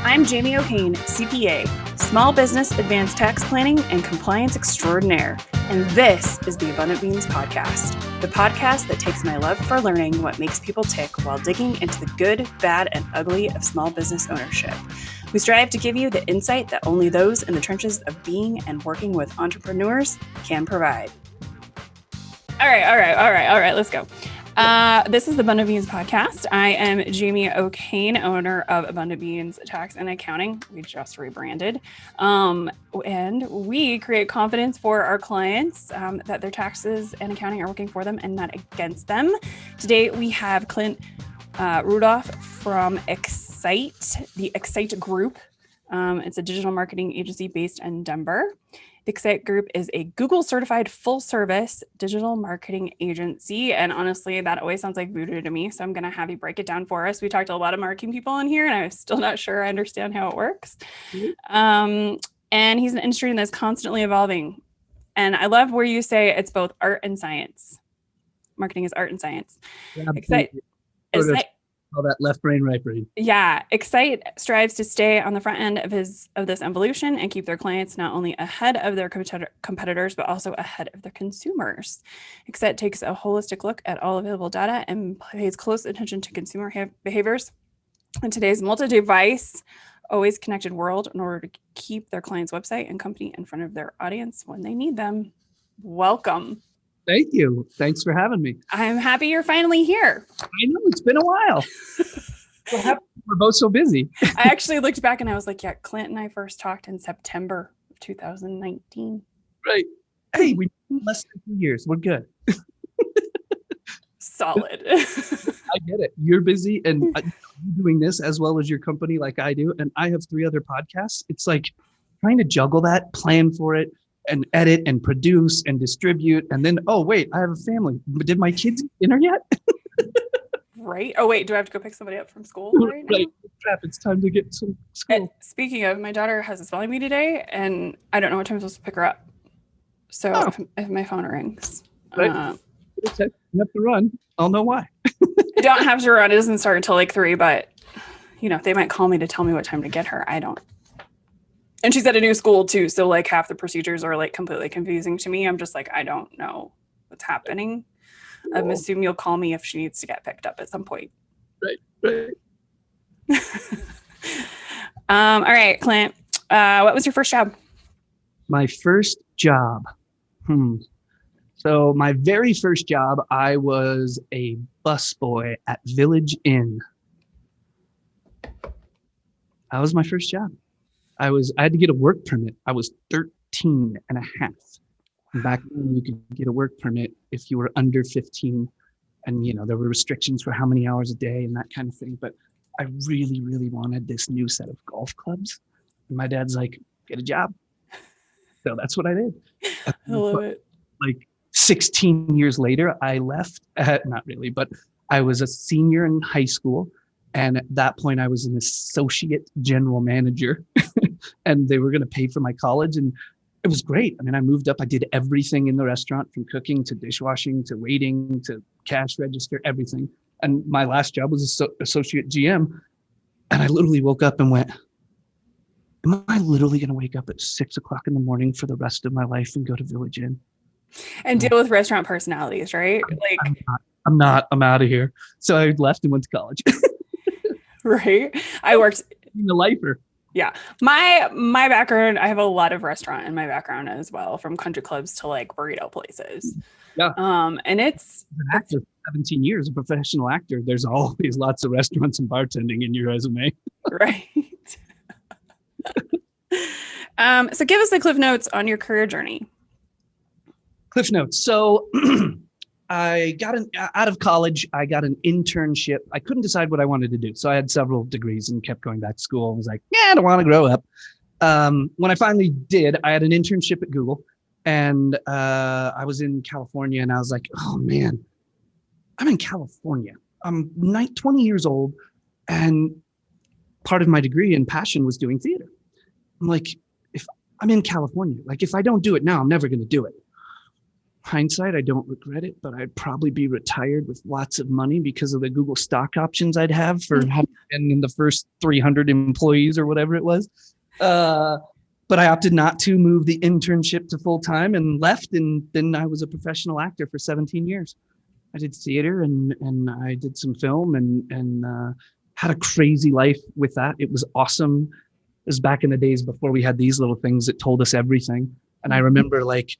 I'm Jamie O'Kane, CPA, Small Business Advanced Tax Planning and Compliance Extraordinaire, and this is the Abundant Beans Podcast, the podcast that takes my love for learning what makes people tick while digging into the good, bad, and ugly of small business ownership. We strive to give you the insight that only those in the trenches of being and working with entrepreneurs can provide. All right, let's go. This is the Abundant Beans Podcast. I am Jamie O'Kane, owner of Abundant Beans Tax and Accounting. We just rebranded. And we create confidence for our clients that their taxes and accounting are working for them and not against them. Today, we have Klint Rudolph from Excite, the Excite Group. It's a digital marketing agency based in Denver. The Excite Group is a Google certified full service digital marketing agency. And honestly, that always sounds like voodoo to me. So I'm going to have you break it down for us. We talked to a lot of marketing people in here and I'm still not sure I understand how it works. And he's an industry that's constantly evolving. And I love where you say it's both art and science. Marketing is art and science. Excite. All that left brain, right brain. Yeah. Excite strives to stay on the front end of this evolution and keep their clients not only ahead of their competitors, but also ahead of their consumers. Excite takes a holistic look at all available data and pays close attention to consumer behaviors in today's multi-device, always connected world in order to keep their client's website and company in front of their audience when they need them. Welcome. Thank you. Thanks for having me. I'm happy you're finally here. I know, it's been a while. What happened? We're both so busy. I actually looked back and I was like, yeah, Klint and I first talked in September of 2019. Right. Hey, we less than 2 years. We're good. Solid. I get it. You're busy and you're doing this as well as your company like I do. And I have 3 other podcasts. It's like trying to juggle that, plan for it, and edit and produce and distribute. And then, oh, wait, I have a family. Did my kids eat dinner yet? Right. Oh, wait, do I have to go pick somebody up from school right now? Right. Crap, it's time to get some school. Speaking of, my daughter has a spelling bee today, and I don't know what time I'm supposed to pick her up. So if my phone rings. Right. You have to run. I'll know why. I don't have to run. It doesn't start until like 3, but, they might call me to tell me what time to get her. I don't. And she's at a new school too. So like half the procedures are like completely confusing to me. I'm just like, I don't know what's happening. I'm assuming you'll call me if she needs to get picked up at some point. Right. All right, Klint. What was your first job? My first job. So my very first job, I was a busboy at Village Inn. That was my first job. I had to get a work permit. I was 13 and a half. And back then you could get a work permit if you were under 15. And, there were restrictions for how many hours a day and that kind of thing. But I really, really wanted this new set of golf clubs. And my dad's like, get a job. So that's what I did. I love it. Like 16 years later, I left. Not really, but I was a senior in high school. And at that point, I was an associate general manager. And they were going to pay for my college. And it was great. I mean, I moved up. I did everything in the restaurant, from cooking to dishwashing to waiting to cash register, everything. And my last job was associate GM. And I literally woke up and went, am I literally going to wake up at 6 o'clock in the morning for the rest of my life and go to Village Inn? And deal with restaurant personalities, right? I'm not. I'm out of here. So I left and went to college. Right. I worked being a lifer. Yeah. My background, I have a lot of restaurant in my background as well, from country clubs to like burrito places. Yeah. And it's an actor, 17 years, a professional actor. There's always lots of restaurants and bartending in your resume. Right. So give us the Cliff Notes on your career journey. Cliff Notes. So I got out of college. I got an internship. I couldn't decide what I wanted to do. So I had several degrees and kept going back to school. I was like, I don't want to grow up. When I finally did, I had an internship at Google, and I was in California, and I was like, oh man, I'm in California. I'm 20 years old, and part of my degree and passion was doing theater. I'm like, if I'm in California, like if I don't do it now, I'm never going to do it. hindsight, I don't regret it, but I'd probably be retired with lots of money because of the Google stock options I'd have for having been in the first 300 employees or whatever it was. But I opted not to move the internship to full time and left. And then I was a professional actor for 17 years. I did theater and I did some film and had a crazy life with that. It was awesome. It was back in the days before we had these little things that told us everything. And I remember like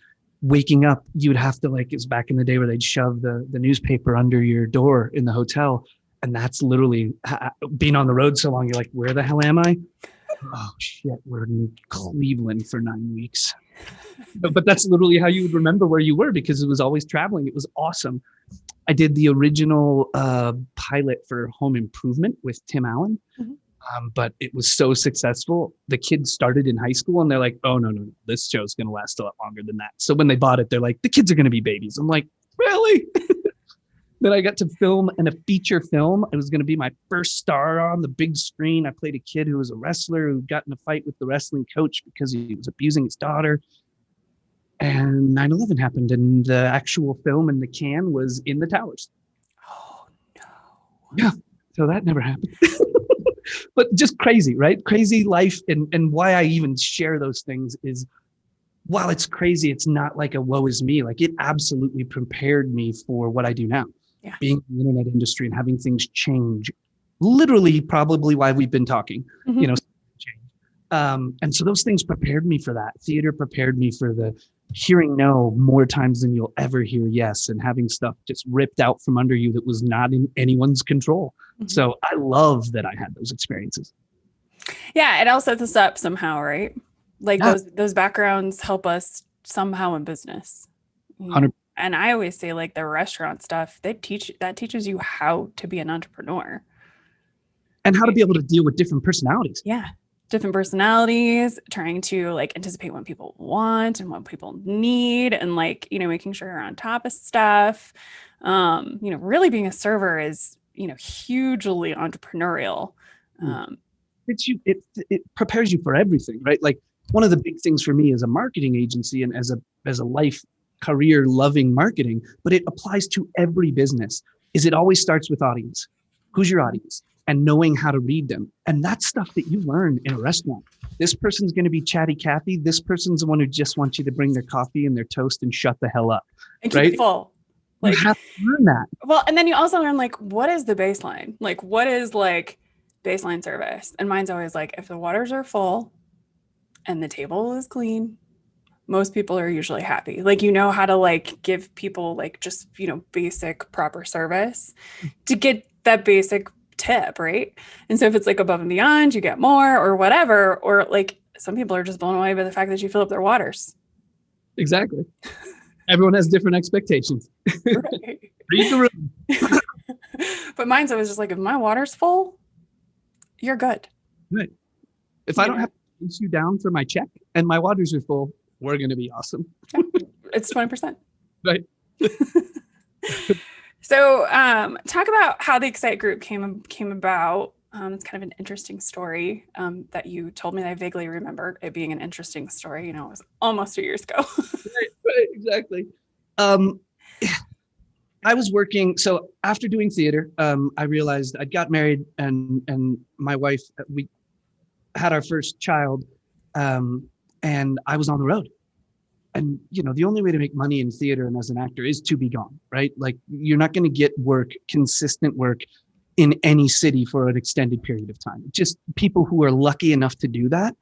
waking up, you would have to like, it's back in the day where they'd shove the newspaper under your door in the hotel. And that's literally being on the road so long. You're like, where the hell am I? Oh shit, we're in Cleveland for 9 weeks. But that's literally how you would remember where you were because it was always traveling. It was awesome. I did the original pilot for Home Improvement with Tim Allen. But it was so successful. The kids started in high school and they're like, oh, no, this show's going to last a lot longer than that. So when they bought it, they're like, the kids are going to be babies. I'm like, really? Then I got to film in a feature film. It was going to be my first star on the big screen. I played a kid who was a wrestler who got in a fight with the wrestling coach because he was abusing his daughter. And 9/11 happened and the actual film in the can was in the towers. Oh, no. Yeah. So that never happened. But just crazy, right? Crazy life. And why I even share those things is while it's crazy, it's not like a woe is me. Like it absolutely prepared me for what I do now. Yeah. Being in the internet industry and having things change, literally probably why we've been talking, change. And so those things prepared me for that. Theater prepared me for the hearing no more times than you'll ever hear yes, and having stuff just ripped out from under you that was not in anyone's control. So I love that I had those experiences. Yeah, it all sets us up somehow, right? Like those backgrounds help us somehow in business. 100%. And I always say like the restaurant stuff, that teaches you how to be an entrepreneur. And how to be able to deal with different personalities. Yeah. Different personalities, trying to like anticipate what people want and what people need and like, making sure you're on top of stuff. Really being a server is, hugely entrepreneurial. It prepares you for everything, right? Like one of the big things for me as a marketing agency and as a life career loving marketing, but it applies to every business, is it always starts with audience. Who's your audience? And knowing how to read them. And that's stuff that you learn in a restaurant. This person's going to be chatty Cathy. This person's the one who just wants you to bring their coffee and their toast and shut the hell up. And keep it full. Like, you have to learn that. Well, and then you also learn like, what is the baseline? Like, what is like baseline service? And mine's always like, if the waters are full and the table is clean, most people are usually happy. Like, how to like give people like just, basic proper service to get that basic tip, right? And so if it's like above and beyond, you get more or whatever, or like some people are just blown away by the fact that you fill up their waters. Exactly. Everyone has different expectations. Right. Read the room. But mine's always just like, if my water's full, you're good. Right. If I don't have to chase you down for my check and my waters are full, we're going to be awesome. It's 20%. Right. So talk about how the Excite group came about. It's kind of an interesting story that you told me that I vaguely remember it being an interesting story. It was almost 2 years ago. Right, exactly. I was working. So after doing theater, I realized I'd got married and my wife, we had our first child and I was on the road. And, the only way to make money in theater and as an actor is to be gone, right? Like you're not going to get consistent work in any city for an extended period of time. Just people who are lucky enough to do that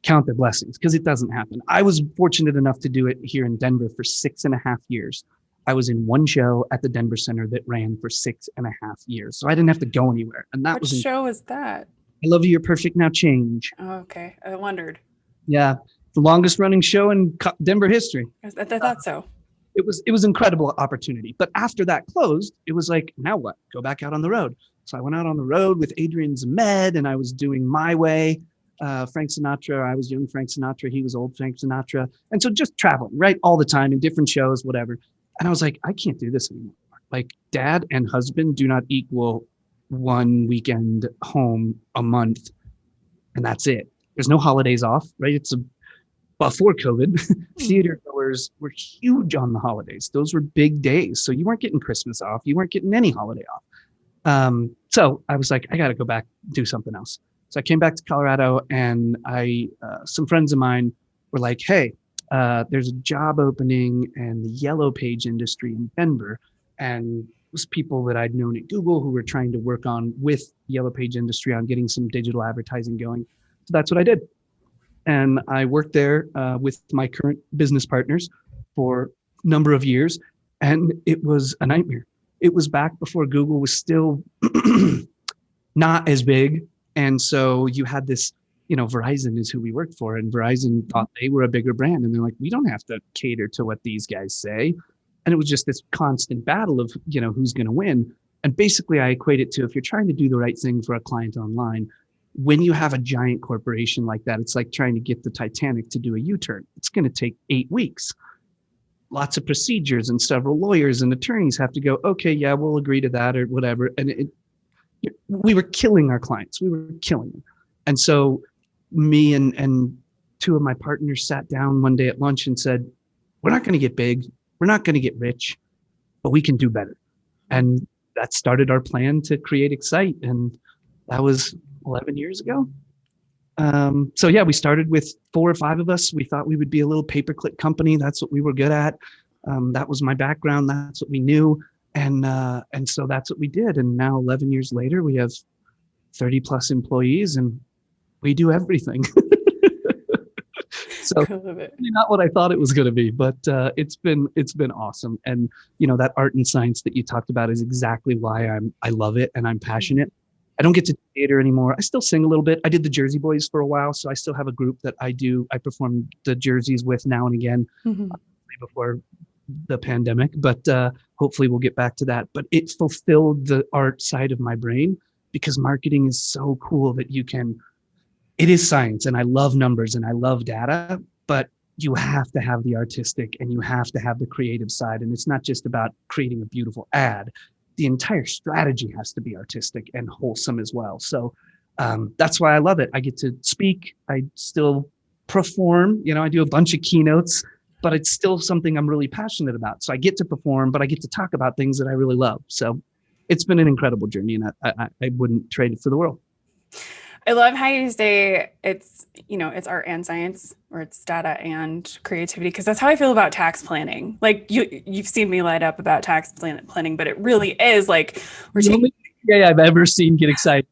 count their blessings because it doesn't happen. I was fortunate enough to do it here in Denver for 6.5 years. I was in one show at the Denver Center that ran for 6.5 years. So I didn't have to go anywhere. And that What show was that? I Love You, You're Perfect, Now Change. Oh, okay. I wondered. Yeah. The longest running show in Denver history. I thought so. It was an incredible opportunity. But after that closed, it was like, now what? Go back out on the road. So I went out on the road with Adrian Zemed and I was doing My Way. Frank Sinatra, I was young Frank Sinatra. He was old Frank Sinatra. And so just traveling, right? All the time in different shows, whatever. And I was like, I can't do this anymore. Like dad and husband do not equal one weekend home a month. And that's it. There's no holidays off, right? before COVID, theater goers were huge on the holidays. Those were big days. So you weren't getting Christmas off. You weren't getting any holiday off. So I was like, I got to go back, do something else. So I came back to Colorado, and some friends of mine were like, hey, there's a job opening in the Yellow Page industry in Denver. And it was people that I'd known at Google who were trying to work on with the Yellow Page industry on getting some digital advertising going. So that's what I did. And I worked there with my current business partners for a number of years. And it was a nightmare. It was back before Google was still not as big. And so you had this, Verizon is who we worked for. And Verizon thought they were a bigger brand. And they're like, we don't have to cater to what these guys say. And it was just this constant battle of, who's going to win. And basically I equate it to, if you're trying to do the right thing for a client online, when you have a giant corporation like that, it's like trying to get the Titanic to do a U-turn. It's going to take 8 weeks. Lots of procedures, and several lawyers and attorneys have to go, okay, yeah, we'll agree to that or whatever. And we were killing our clients. We were killing them. And so me and two of my partners sat down one day at lunch and said, we're not going to get big. We're not going to get rich, but we can do better. And that started our plan to create Excite. And that was 11 years ago. So yeah, we started with 4 or 5 of us. We thought we would be a little pay-per-click company. That's what we were good at. That was my background. That's what we knew. And so that's what we did. And now 11 years later, we have 30 plus employees and we do everything. So not what I thought it was going to be, but it's been awesome. And that art and science that you talked about is exactly why I love it and I'm passionate. I don't get to theater anymore. I still sing a little bit. I did the Jersey Boys for a while, so I still have a group that I perform the jerseys with now and again, before the pandemic, but hopefully we'll get back to that. But it fulfilled the art side of my brain, because marketing is so cool that it is science, and I love numbers and I love data, but you have to have the artistic and you have to have the creative side. And it's not just about creating a beautiful ad. The entire strategy has to be artistic and wholesome as well. So that's why I love it. I get to speak. I still perform. I do a bunch of keynotes, but it's still something I'm really passionate about. So I get to perform, but I get to talk about things that I really love. So it's been an incredible journey, and I wouldn't trade it for the world. I love how you say it's art and science, or it's data and creativity, because that's how I feel about tax planning. Like you've seen me light up about tax planning, but it really is like we're taking. The only guy I've ever seen get excited.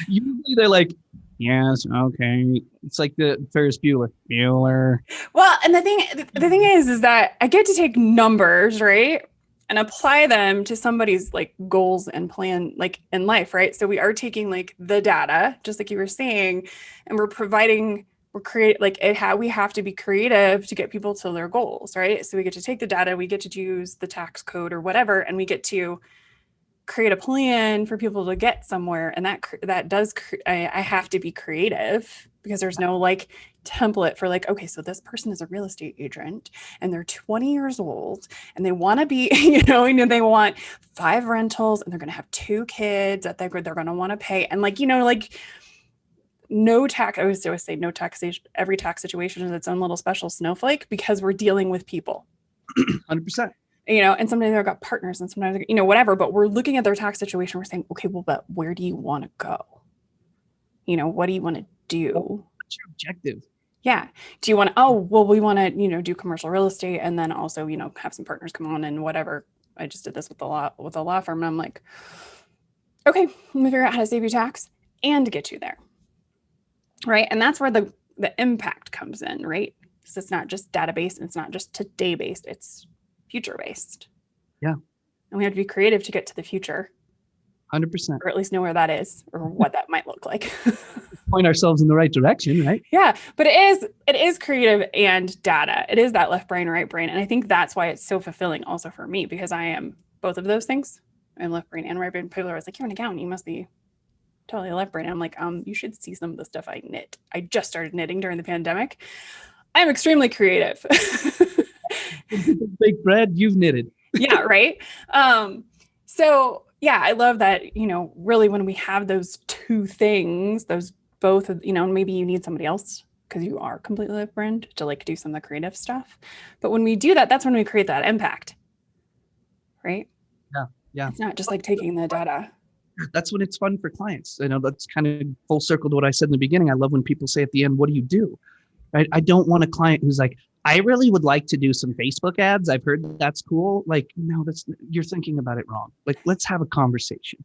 Usually they're like, yes, okay. It's like the Ferris Bueller. Well, and the thing is that I get to take numbers, right, and apply them to somebody's like goals and plan, like in life, right? So we are taking like the data, just like you were saying, and we have to be creative to get people to their goals, right? So we get to take the data, we get to use the tax code or whatever, and we get to create a plan for people to get somewhere. And I have to be creative, because there's no like template for like, okay, so this person is a real estate agent and they're 20 years old and they want to be, they want 5 rentals and they're going to have 2 kids that they're going to want to pay. And like, no tax, I always say no taxation. Every tax situation is its own little special snowflake, because we're dealing with people. 100%. And sometimes they've got partners and sometimes, whatever, but we're looking at their tax situation. We're saying, okay, well, but where do you want to go? What do you want to do? What's your objective? Yeah. Do you want to, we want to, do commercial real estate, and then also, have some partners come on and whatever. I just did this with a law firm, and I'm like, okay, let me figure out how to save you tax and get you there. Right. And that's where the impact comes in, right? So it's not just database, and it's not just today based, it's future based. Yeah. And we have to be creative to get to the future. 100%. Or at least know where that is, or what that might look like. Point ourselves in the right direction, right? Yeah. But it is creative and data. It is that left brain, right brain. And I think that's why it's so fulfilling also for me, because I am both of those things. I'm left brain and right brain. People are always like, you're an accountant, you must be totally left brain. I'm like, you should see some of the stuff I knit. I just started knitting during the pandemic. I'm extremely creative. Bake bread, you've knitted. Yeah, right. So yeah, I love that, really when we have those two things, those both, maybe you need somebody else because you are completely different, to like do some of the creative stuff. But when we do that, that's when we create that impact, right? Yeah. It's not just like taking the data. That's when it's fun for clients. That's kind of full circle to what I said in the beginning. I love when people say at the end, what do you do? Right? I don't want a client who's like, I really would like to do some Facebook ads. I've heard that's cool. Like, no, you're thinking about it wrong. Like, let's have a conversation.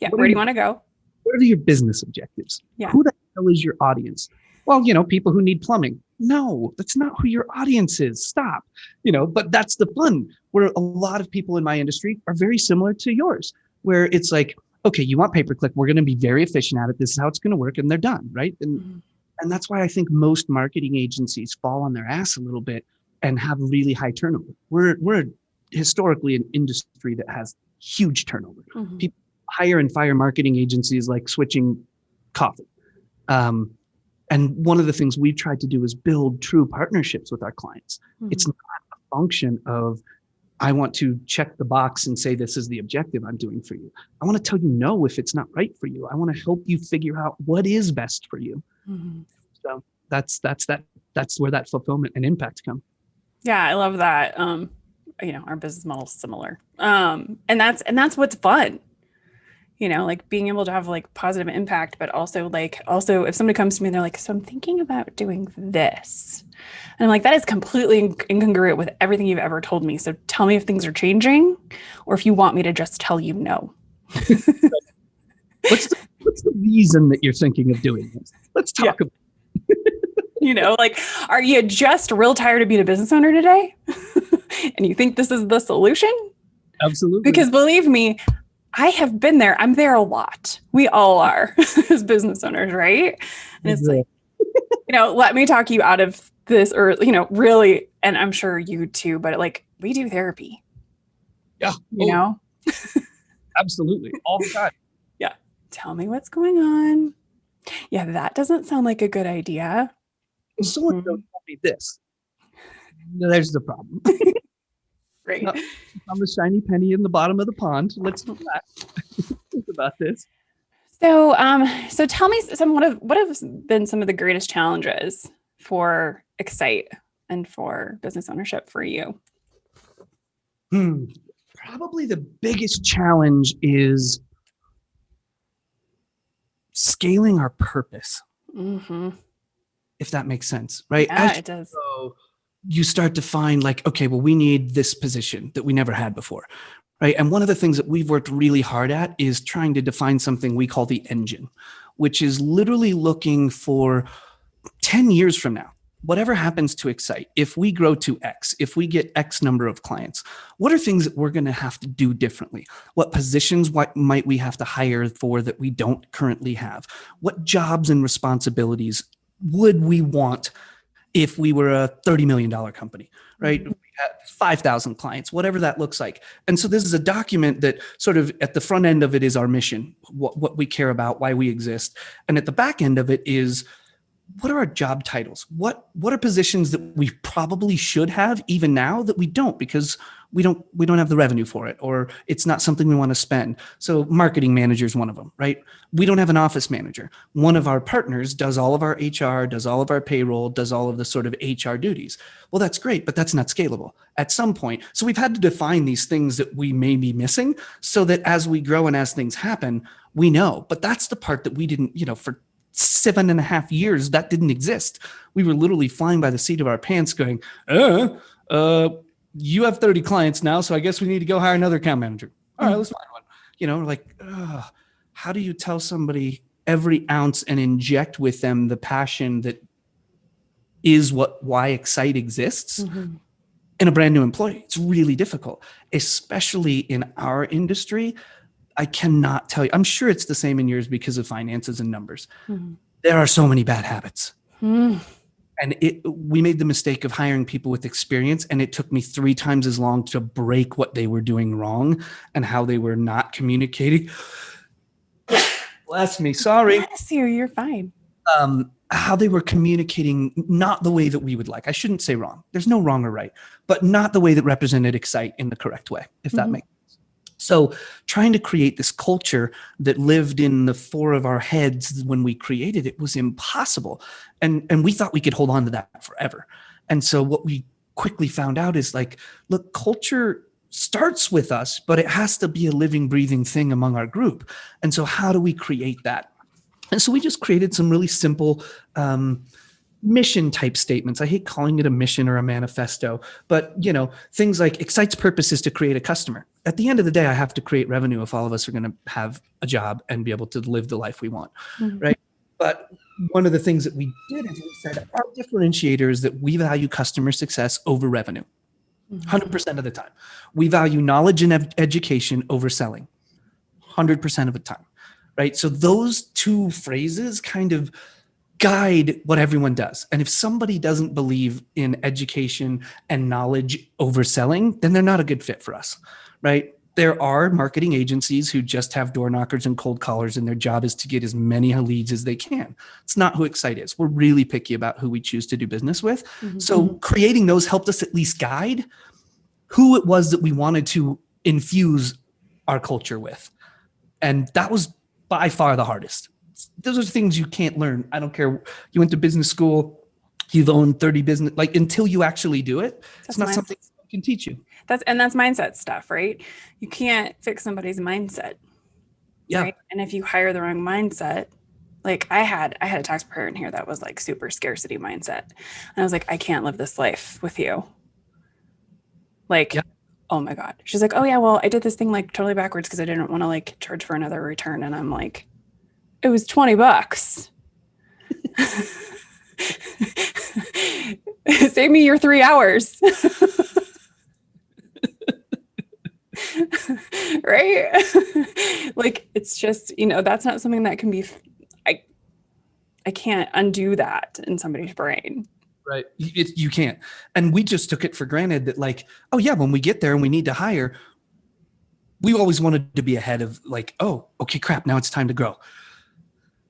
Yeah. Where do you want to go? What are your business objectives? Yeah. Who the hell is your audience? Well, people who need plumbing. No, that's not who your audience is. Stop. But that's the fun, where a lot of people in my industry are very similar to yours, where it's like, okay, you want pay-per-click. We're going to be very efficient at it. This is how it's going to work. And they're done. Right. And that's why I think most marketing agencies fall on their ass a little bit and have really high turnover. We're historically an industry that has huge turnover. People hire and fire marketing agencies like switching coffee. And one of the things we've tried to do is build true partnerships with our clients. It's not a function of, I want to check the box and say, this is the objective I'm doing for you. I want to tell you no if it's not right for you. I want to help you figure out what is best for you. So that's where that fulfillment and impact come. Yeah, I love that. Our business model is similar. And that's what's fun. Like being able to have like positive impact, but also if somebody comes to me and they're like, so I'm thinking about doing this. And I'm like, that is completely incongruent with everything you've ever told me. So tell me if things are changing or if you want me to just tell you no. What's the reason that you're thinking of doing this? Let's talk about like, are you just real tired of being a business owner today? And you think this is the solution? Absolutely. Because believe me, I have been there. I'm there a lot. We all are as business owners, right? And it's like, let me talk you out of this, or, really, and I'm sure you too, but like we do therapy. Yeah. Absolutely. All the time. Yeah. Tell me what's going on. Yeah. That doesn't sound like a good idea. Someone told me this. There's the problem. Right. I'm the shiny penny in the bottom of the pond. Let's do that. Think about this. So tell me what have been some of the greatest challenges for Excite and for business ownership for you? Probably the biggest challenge is scaling our purpose. If that makes sense, right? Yeah, it does. So you start to find like, okay, well, we need this position that we never had before, right? And one of the things that we've worked really hard at is trying to define something we call the engine, which is literally looking for 10 years from now, whatever happens to Excite, if we grow to X, if we get X number of clients, what are things that we're going to have to do differently? What positions might we have to hire for that we don't currently have? What jobs and responsibilities would we want if we were a $30 million company, right? We had 5,000 clients, whatever that looks like. And so this is a document that sort of at the front end of it is our mission, what we care about, why we exist. And at the back end of it is, what are our job titles? What are positions that we probably should have even now that we don't, because we don't have the revenue for it, or it's not something we want to spend. So marketing manager is one of them, right? We don't have an office manager. One of our partners does all of our HR, does all of our payroll, does all of the sort of HR duties. Well, that's great, but that's not scalable at some point. So we've had to define these things that we may be missing so that as we grow and as things happen, we know. But that's the part that we didn't, for 7.5 years, that didn't exist. We were literally flying by the seat of our pants going, you have 30 clients now, so I guess we need to go hire another account manager. All right, let's find one. How do you tell somebody every ounce and inject with them the passion that is why Excite exists in a brand new employee? It's really difficult, especially in our industry. I cannot tell you. I'm sure it's the same in yours because of finances and numbers. There are so many bad habits. And we made the mistake of hiring people with experience, and it took me 3 times as long to break what they were doing wrong and how they were not communicating. Bless me, sorry. Bless you, you're fine. How they were communicating not the way that we would like. I shouldn't say wrong. There's no wrong or right, but not the way that represented Excite in the correct way, if that makes sense. So trying to create this culture that lived in the four of our heads when we created it was impossible. And we thought we could hold on to that forever. And so what we quickly found out is like, look, culture starts with us, but it has to be a living, breathing thing among our group. And so how do we create that? And so we just created some really simple mission type statements. I hate calling it a mission or a manifesto, but things like Excite's purpose is to create a customer. At the end of the day, I have to create revenue if all of us are going to have a job and be able to live the life we want, right? But one of the things that we did is we said our differentiator is that we value customer success over revenue, 100% of the time. We value knowledge and education over selling, 100% of the time, right? So those two phrases kind of guide what everyone does. And if somebody doesn't believe in education and knowledge over selling, then they're not a good fit for us, right? There are marketing agencies who just have door knockers and cold callers, and their job is to get as many leads as they can. It's not who Excite is. We're really picky about who we choose to do business with. So creating those helped us at least guide who it was that we wanted to infuse our culture with. And that was by far the hardest. Those are things you can't learn. I don't care. You went to business school, you've owned 30 business, like until you actually do it, it's not something I can teach you. That's mindset stuff, right? You can't fix somebody's mindset. Yeah. Right? And if you hire the wrong mindset, like I had a tax preparer in here that was like super scarcity mindset. And I was like, I can't live this life with you. Like, oh my God. She's like, oh yeah, well, I did this thing like totally backwards because I didn't want to like charge for another return. And I'm like, it was $20. Save me your 3 hours. Right? Like, it's just, that's not something that can be, I can't undo that in somebody's brain. Right. You can't. And we just took it for granted that like, oh yeah, when we get there and we need to hire, we always wanted to be ahead of like, oh, okay, crap. Now it's time to grow.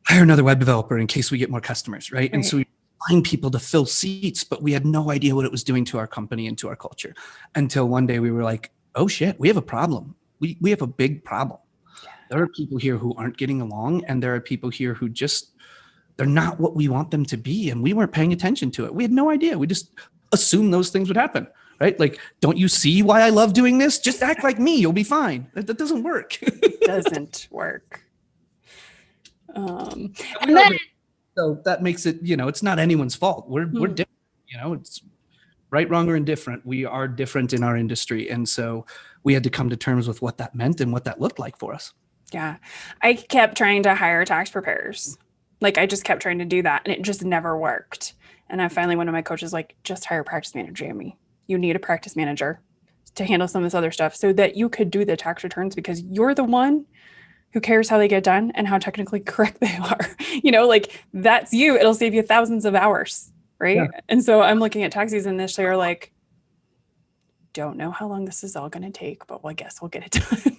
Hire another web developer in case we get more customers, right? And so we find people to fill seats, but we had no idea what it was doing to our company and to our culture until one day we were like, oh shit, we have a problem. We have a big problem. There are people here who aren't getting along, and there are people here who just, they're not what we want them to be. And we weren't paying attention to it. We had no idea. We just assumed those things would happen, right? Like, don't you see why I love doing this? Just act like me. You'll be fine. That doesn't work. It doesn't work. And then, so that makes it, it's not anyone's fault. We're different, it's right, wrong, or indifferent. We are different in our industry. And so we had to come to terms with what that meant and what that looked like for us. Yeah. I kept trying to hire tax preparers. Like I just kept trying to do that and it just never worked. And I finally, one of my coaches like, just hire a practice manager, Jamie. You need a practice manager to handle some of this other stuff so that you could do the tax returns because you're the one who cares how they get done and how technically correct they are. Like that's you. It'll save you thousands of hours. Right. Yeah. And so I'm looking at tax season this year, like, don't know how long this is all going to take, but I guess we'll get it done.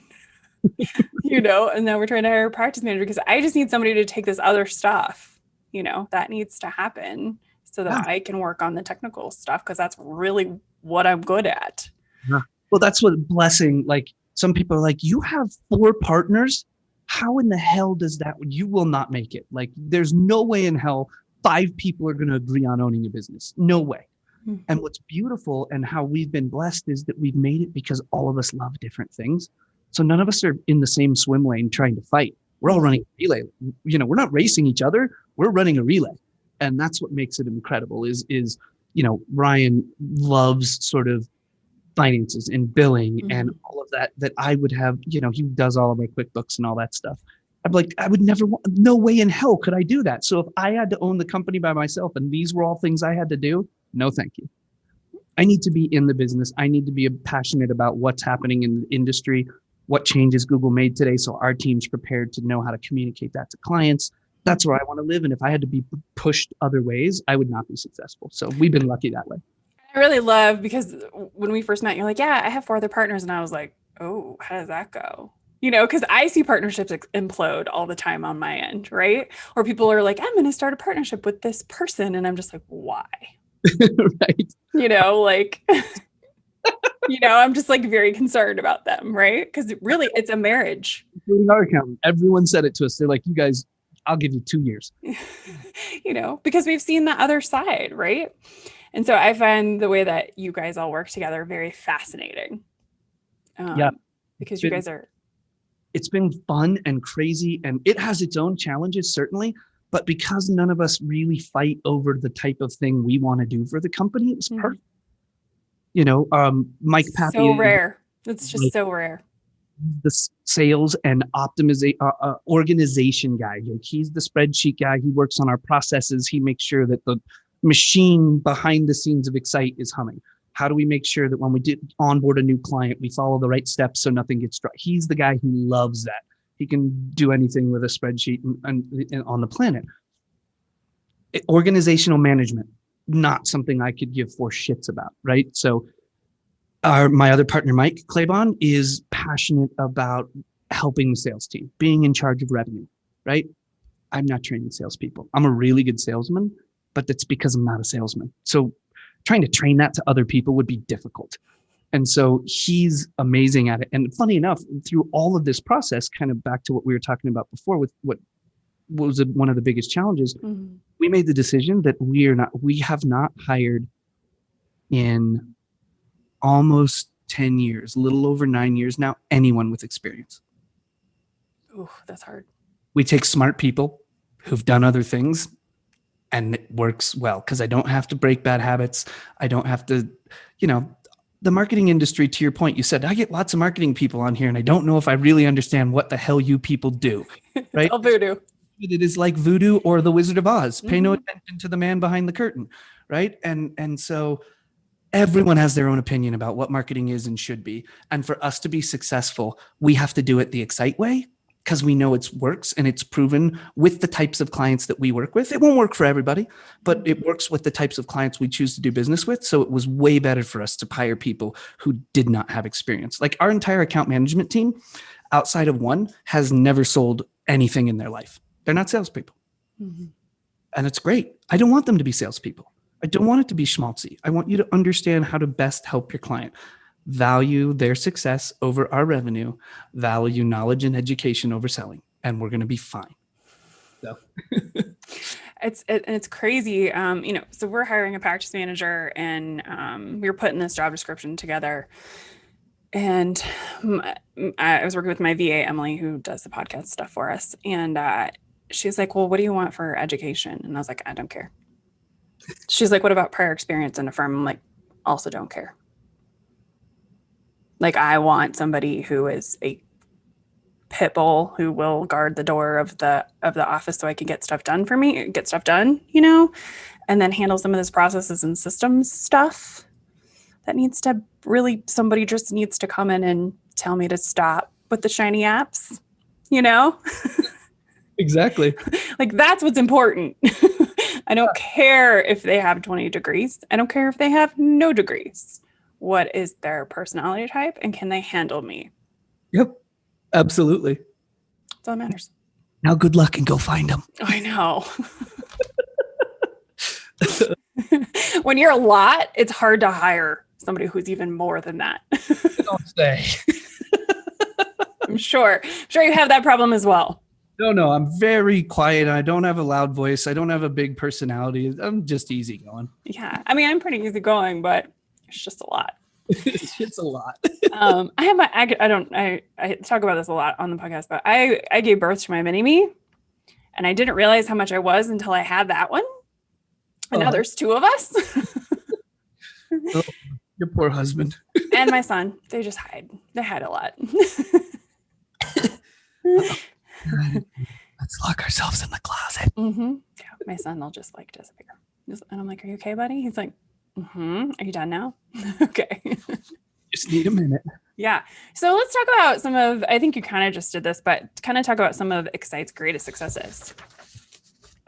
And now we're trying to hire a practice manager because I just need somebody to take this other stuff, that needs to happen so that I can work on the technical stuff because that's really what I'm good at. Yeah. Well, that's what blessing, like some people are like, you have 4 partners. How in the hell does that, you will not make it. Like there's no way in hell 5 people are going to agree on owning a business. No way. Mm-hmm. And what's beautiful and how we've been blessed is that we've made it because all of us love different things. So none of us are in the same swim lane trying to fight. We're all running a relay. We're not racing each other. We're running a relay. And that's what makes it incredible is Ryan loves sort of finances and billing and all of that I would have, he does all of my QuickBooks and all that stuff. I'm like, I would never, no way in hell could I do that. So if I had to own the company by myself and these were all things I had to do, no, thank you. I need to be in the business. I need to be passionate about what's happening in the industry, what changes Google made today. So our team's prepared to know how to communicate that to clients. That's where I want to live. And if I had to be pushed other ways, I would not be successful. So we've been lucky that way. I really love because when we first met, you're like, yeah, I have 4 other partners. And I was like, oh, how does that go? Because I see partnerships implode all the time on my end, right? Or people are like, I'm going to start a partnership with this person. And I'm just like, why? Right. Like. I'm just like very concerned about them, right? Because really, it's a marriage. Including our accountant. Everyone said it to us. They're like, you guys, I'll give you 2 years. Because we've seen the other side, right? And so I find the way that you guys all work together very fascinating. Yeah. Because you guys are. It's been fun and crazy, and it has its own challenges, certainly. But because none of us really fight over the type of thing we want to do for the company, it's perfect. Mike Pappy. So rare. It's just so rare. The sales and optimization organization guy. He's the spreadsheet guy. He works on our processes. He makes sure that the machine behind the scenes of Excite is humming. How do we make sure that when we onboard a new client, we follow the right steps so nothing gets dry? He's the guy who loves that. He can do anything with a spreadsheet and on the planet. Organizational management, not something I could give 4 shits about, right? So my other partner, Mike Claybon, is passionate about helping the sales team, being in charge of revenue, right? I'm not training salespeople. I'm a really good salesman, but that's because I'm not a salesman. So trying to train that to other people would be difficult. And so he's amazing at it. And funny enough, through all of this process, kind of back to what we were talking about before with what was one of the biggest challenges, we made the decision that we have not hired in almost 10 years, a little over 9 years now, anyone with experience. Oh, that's hard. We take smart people who've done other things, and it works well because I don't have to break bad habits. I don't have to, the marketing industry, to your point, you said, I get lots of marketing people on here and I don't know if I really understand what the hell you people do, right? It's all voodoo. It is like voodoo or the Wizard of Oz. Pay no attention to the man behind the curtain, right? And so everyone has their own opinion about what marketing is and should be. And for us to be successful, we have to do it the Excite way because we know it works and it's proven with the types of clients that we work with. It won't work for everybody, but it works with the types of clients we choose to do business with. So it was way better for us to hire people who did not have experience. Like our entire account management team, outside of one, has never sold anything in their life. They're not salespeople. And it's great. I don't want them to be salespeople. I don't want it to be schmaltzy. I want you to understand how to best help your client. Value their success over our revenue, value knowledge and education over selling, and we're going to be fine. So it's crazy. So we're hiring a practice manager, and we were putting this job description together. And I was working with my VA, Emily, who does the podcast stuff for us. And she's like, well, what do you want for education? And I was like, I don't care. She's like, what about prior experience in a firm? I'm like, also don't care. Like, I want somebody who is a pit bull who will guard the door of the office so I can get stuff done, and then handle some of this processes and systems stuff that needs to really, somebody just needs to come in and tell me to stop with the shiny apps, Exactly. Like, that's what's important. I don't care if they have 20 degrees. I don't care if they have no degrees. What is their personality type, and can they handle me? Yep, absolutely. That's all that matters. Now, good luck and go find them. I know. When you're a lot, it's hard to hire somebody who's even more than that. Don't say. I'm sure you have that problem as well. No, I'm very quiet. I don't have a loud voice. I don't have a big personality. I'm just easygoing. Yeah. I mean, I'm pretty easygoing, but it's just a lot. It's a lot. I talk about this a lot on the podcast, but I gave birth to my mini-me, and I didn't realize how much I was until I had that one. And now there's 2 of us. Oh, your poor husband. And my son. They just hide. They hide a lot. Let's lock ourselves in the closet. Yeah, my son will just like disappear. And I'm like, are you okay, buddy? He's like, are you done now? Okay. Just need a minute. Yeah. So let's talk about some of, I think you kind of just did this, but kind of talk about some of Excite's greatest successes.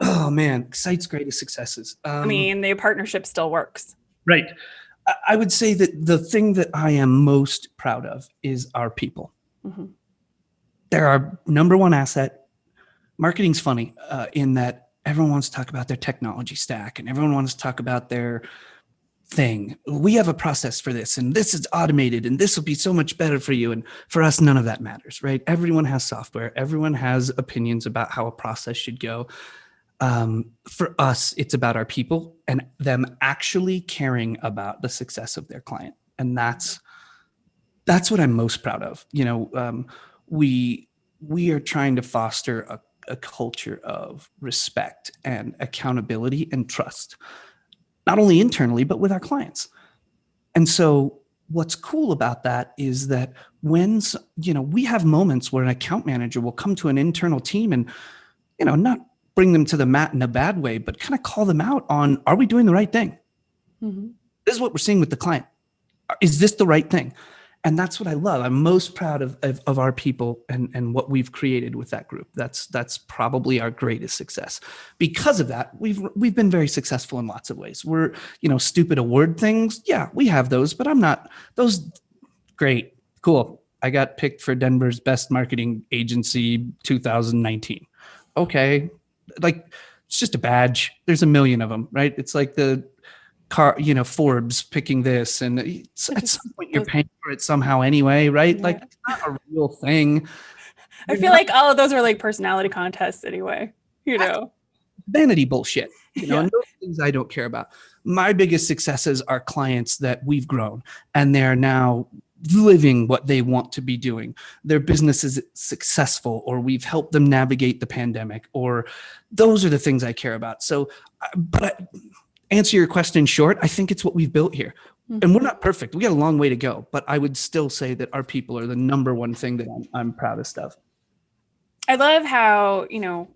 Oh man, Excite's greatest successes. The partnership still works. Right. I would say that the thing that I am most proud of is our people. They're our number one asset. Marketing's funny in that everyone wants to talk about their technology stack and everyone wants to talk about their thing. We have a process for this, and this is automated, and this will be so much better for you. And for us, none of that matters, right? Everyone has software. Everyone has opinions about how a process should go. For us, it's about our people and them actually caring about the success of their client. And that's what I'm most proud of. We are trying to foster a culture of respect and accountability and trust, not only internally, but with our clients. And so what's cool about that is that when, we have moments where an account manager will come to an internal team and, not bring them to the mat in a bad way, but kind of call them out on, are we doing the right thing? Mm-hmm. This is what we're seeing with the client. Is this the right thing? And that's what I love. I'm most proud of our people and what we've created with that group. That's probably our greatest success. Because of that, we've been very successful in lots of ways. We're, stupid award things. Yeah, we have those, but I'm not those. Great. Cool. I got picked for Denver's best marketing agency 2019. Okay. Like, it's just a badge. There's a million of them, right? It's like the Forbes picking this, and at some point you're paying for it somehow anyway, right? Yeah. Like, it's not a real thing. I feel like all of those are like personality contests anyway, Vanity bullshit, and those things I don't care about. My biggest successes are clients that we've grown and they're now living what they want to be doing. Their business is successful, or we've helped them navigate the pandemic, or those are the things I care about. So, answer your question short, I think it's what we've built here. Mm-hmm. And we're not perfect. We got a long way to go, but I would still say that our people are the number one thing that I'm proudest of. I love how, in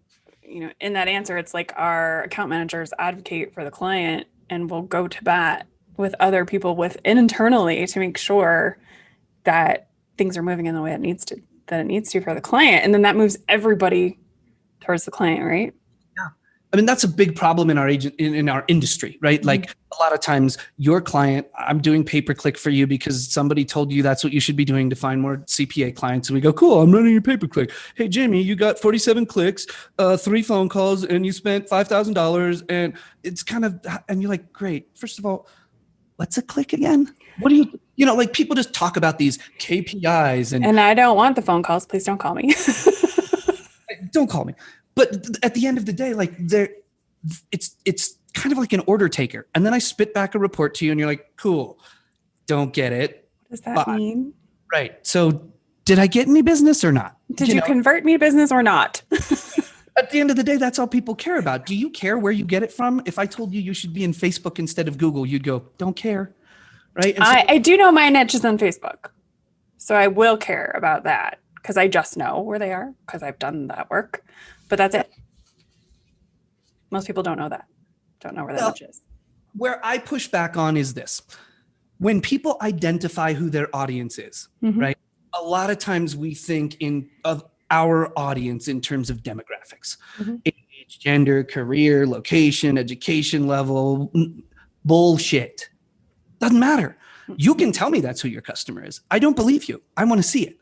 that answer, it's like our account managers advocate for the client and will go to bat with other people within internally to make sure that things are moving in the way it needs to for the client. And then that moves everybody towards the client, right? I mean, that's a big problem in our in our industry, right? Mm-hmm. Like, a lot of times your client, I'm doing pay-per-click for you because somebody told you that's what you should be doing to find more CPA clients. And we go, cool, I'm running your pay-per-click. Hey, Jamie, you got 47 clicks, 3 phone calls, and you spent $5,000. And it's kind of, and you're like, great. First of all, what's a click again? What do you like, people just talk about these KPIs. And I don't want the phone calls. Please don't call me. Don't call me. But at the end of the day, like, it's kind of like an order taker. And then I spit back a report to you and you're like, cool, don't get it. What does that mean? Right. So did I get any business or not? Did you convert me to business or not? At the end of the day, that's all people care about. Do you care where you get it from? If I told you should be in Facebook instead of Google, you'd go, don't care. Right. And so, I do know my niche is on Facebook. So I will care about that because I just know where they are because I've done that work. But that's it. Most people don't know that. Don't know where that niche is. Where I push back on is this. When people identify who their audience is, mm-hmm. right? A lot of times we think of our audience in terms of demographics. Mm-hmm. Age, gender, career, location, education level, bullshit. Doesn't matter. You can tell me that's who your customer is. I don't believe you. I want to see it.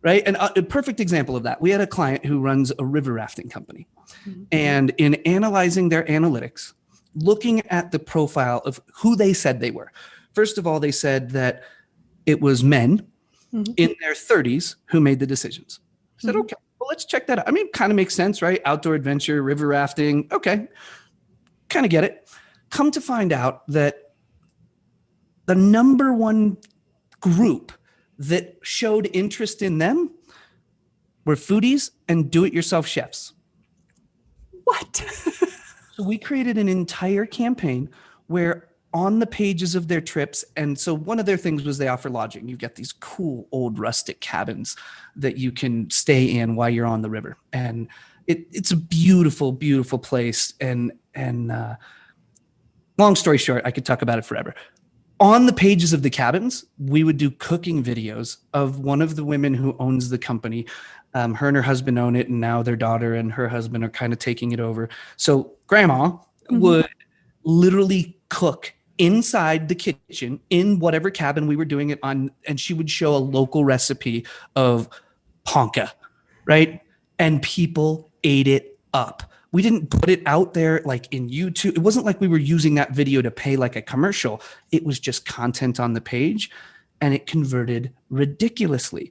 Right. And a perfect example of that, we had a client who runs a river rafting company. Mm-hmm. And in analyzing their analytics, looking at the profile of who they said they were. First of all, they said that it was men mm-hmm. in their 30s who made the decisions. I said, mm-hmm. okay, well, let's check that out. I mean, it kind of makes sense, right? Outdoor adventure, river rafting. Okay. Kind of get it. Come to find out that the number one group that showed interest in them were foodies and do-it-yourself chefs. What? So we created an entire campaign where on the pages of their trips, and so one of their things was they offer lodging. You've got these cool old rustic cabins that you can stay in while you're on the river. And it's a beautiful, beautiful place. And long story short, I could talk about it forever. On the pages of the cabins, we would do cooking videos of one of the women who owns the company. Her and her husband own it, and now their daughter and her husband are kind of taking it over. So grandma mm-hmm. would literally cook inside the kitchen in whatever cabin we were doing it on, and she would show a local recipe of ponca, right? And people ate it up. We didn't put it out there like in YouTube. It wasn't like we were using that video to pay like a commercial. It was just content on the page, and it converted ridiculously.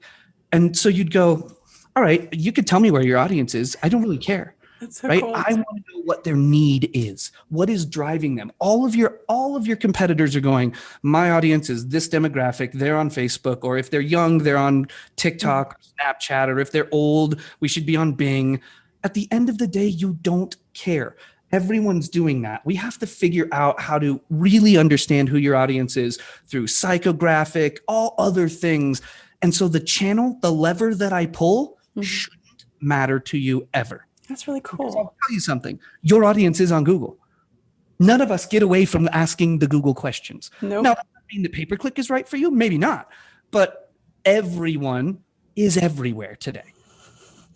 And so you'd go, all right, you could tell me where your audience is. I don't really care. That's so Right? cool. I want to know what their need is. What is driving them? All of your competitors are going, my audience is this demographic. They're on Facebook, or if they're young, they're on TikTok, or Snapchat, or if they're old, we should be on Bing. At the end of the day, you don't care. Everyone's doing that. We have to figure out how to really understand who your audience is through psychographic, all other things. And so the channel, the lever that I pull shouldn't matter to you ever. That's really cool. Because I'll tell you something. Your audience is on Google. None of us get away from asking the Google questions. Nope. Now, does that mean that pay-per-click is right for you? Maybe not. But everyone is everywhere today.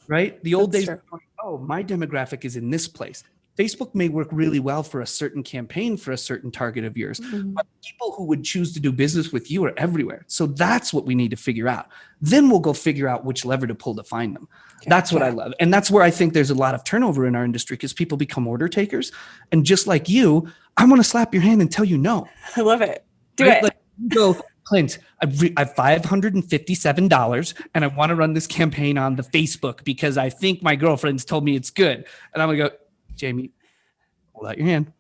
Right? The old That's days, true. oh, my demographic is in this place. Facebook may work really well for a certain campaign for a certain target of yours, but people who would choose to do business with you are everywhere. So that's what we need to figure out. Then we'll go figure out which lever to pull to find them. That's what I love. And that's where I think there's a lot of turnover in our industry, because people become order takers. And just like you, I want to slap your hand and tell you no. I love it. Do Right? it. Like, you go, Klint, I have $557 and I want to run this campaign on the Facebook because I think my girlfriend's told me it's good. And I'm going to go, Jamie, hold out your hand.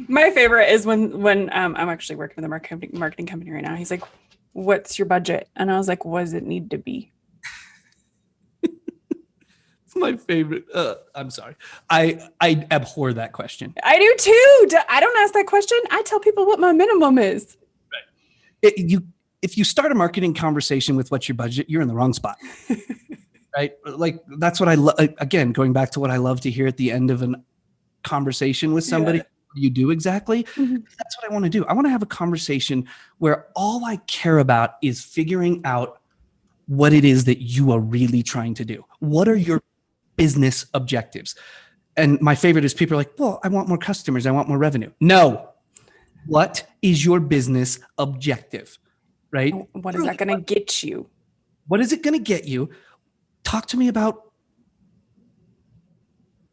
My favorite is when I'm actually working with a marketing company right now. He's like, what's your budget? And I was like, what does it need to be? It's my favorite. I'm sorry. I abhor that question. I do too. I don't ask that question. I tell people what my minimum is. Right. If you start a marketing conversation with what's your budget, you're in the wrong spot. Right? Like, that's what I love. Again, going back to what I love to hear at the end of a conversation with somebody. Yeah. What do you do exactly? That's what I want to do. I want to have a conversation where all I care about is figuring out what it is that you are really trying to do. What are your business objectives? And my favorite is people are like, well, I want more customers. I want more revenue. No. What is your business objective? Right? What is that going to get you? What is it going to get you? Talk to me about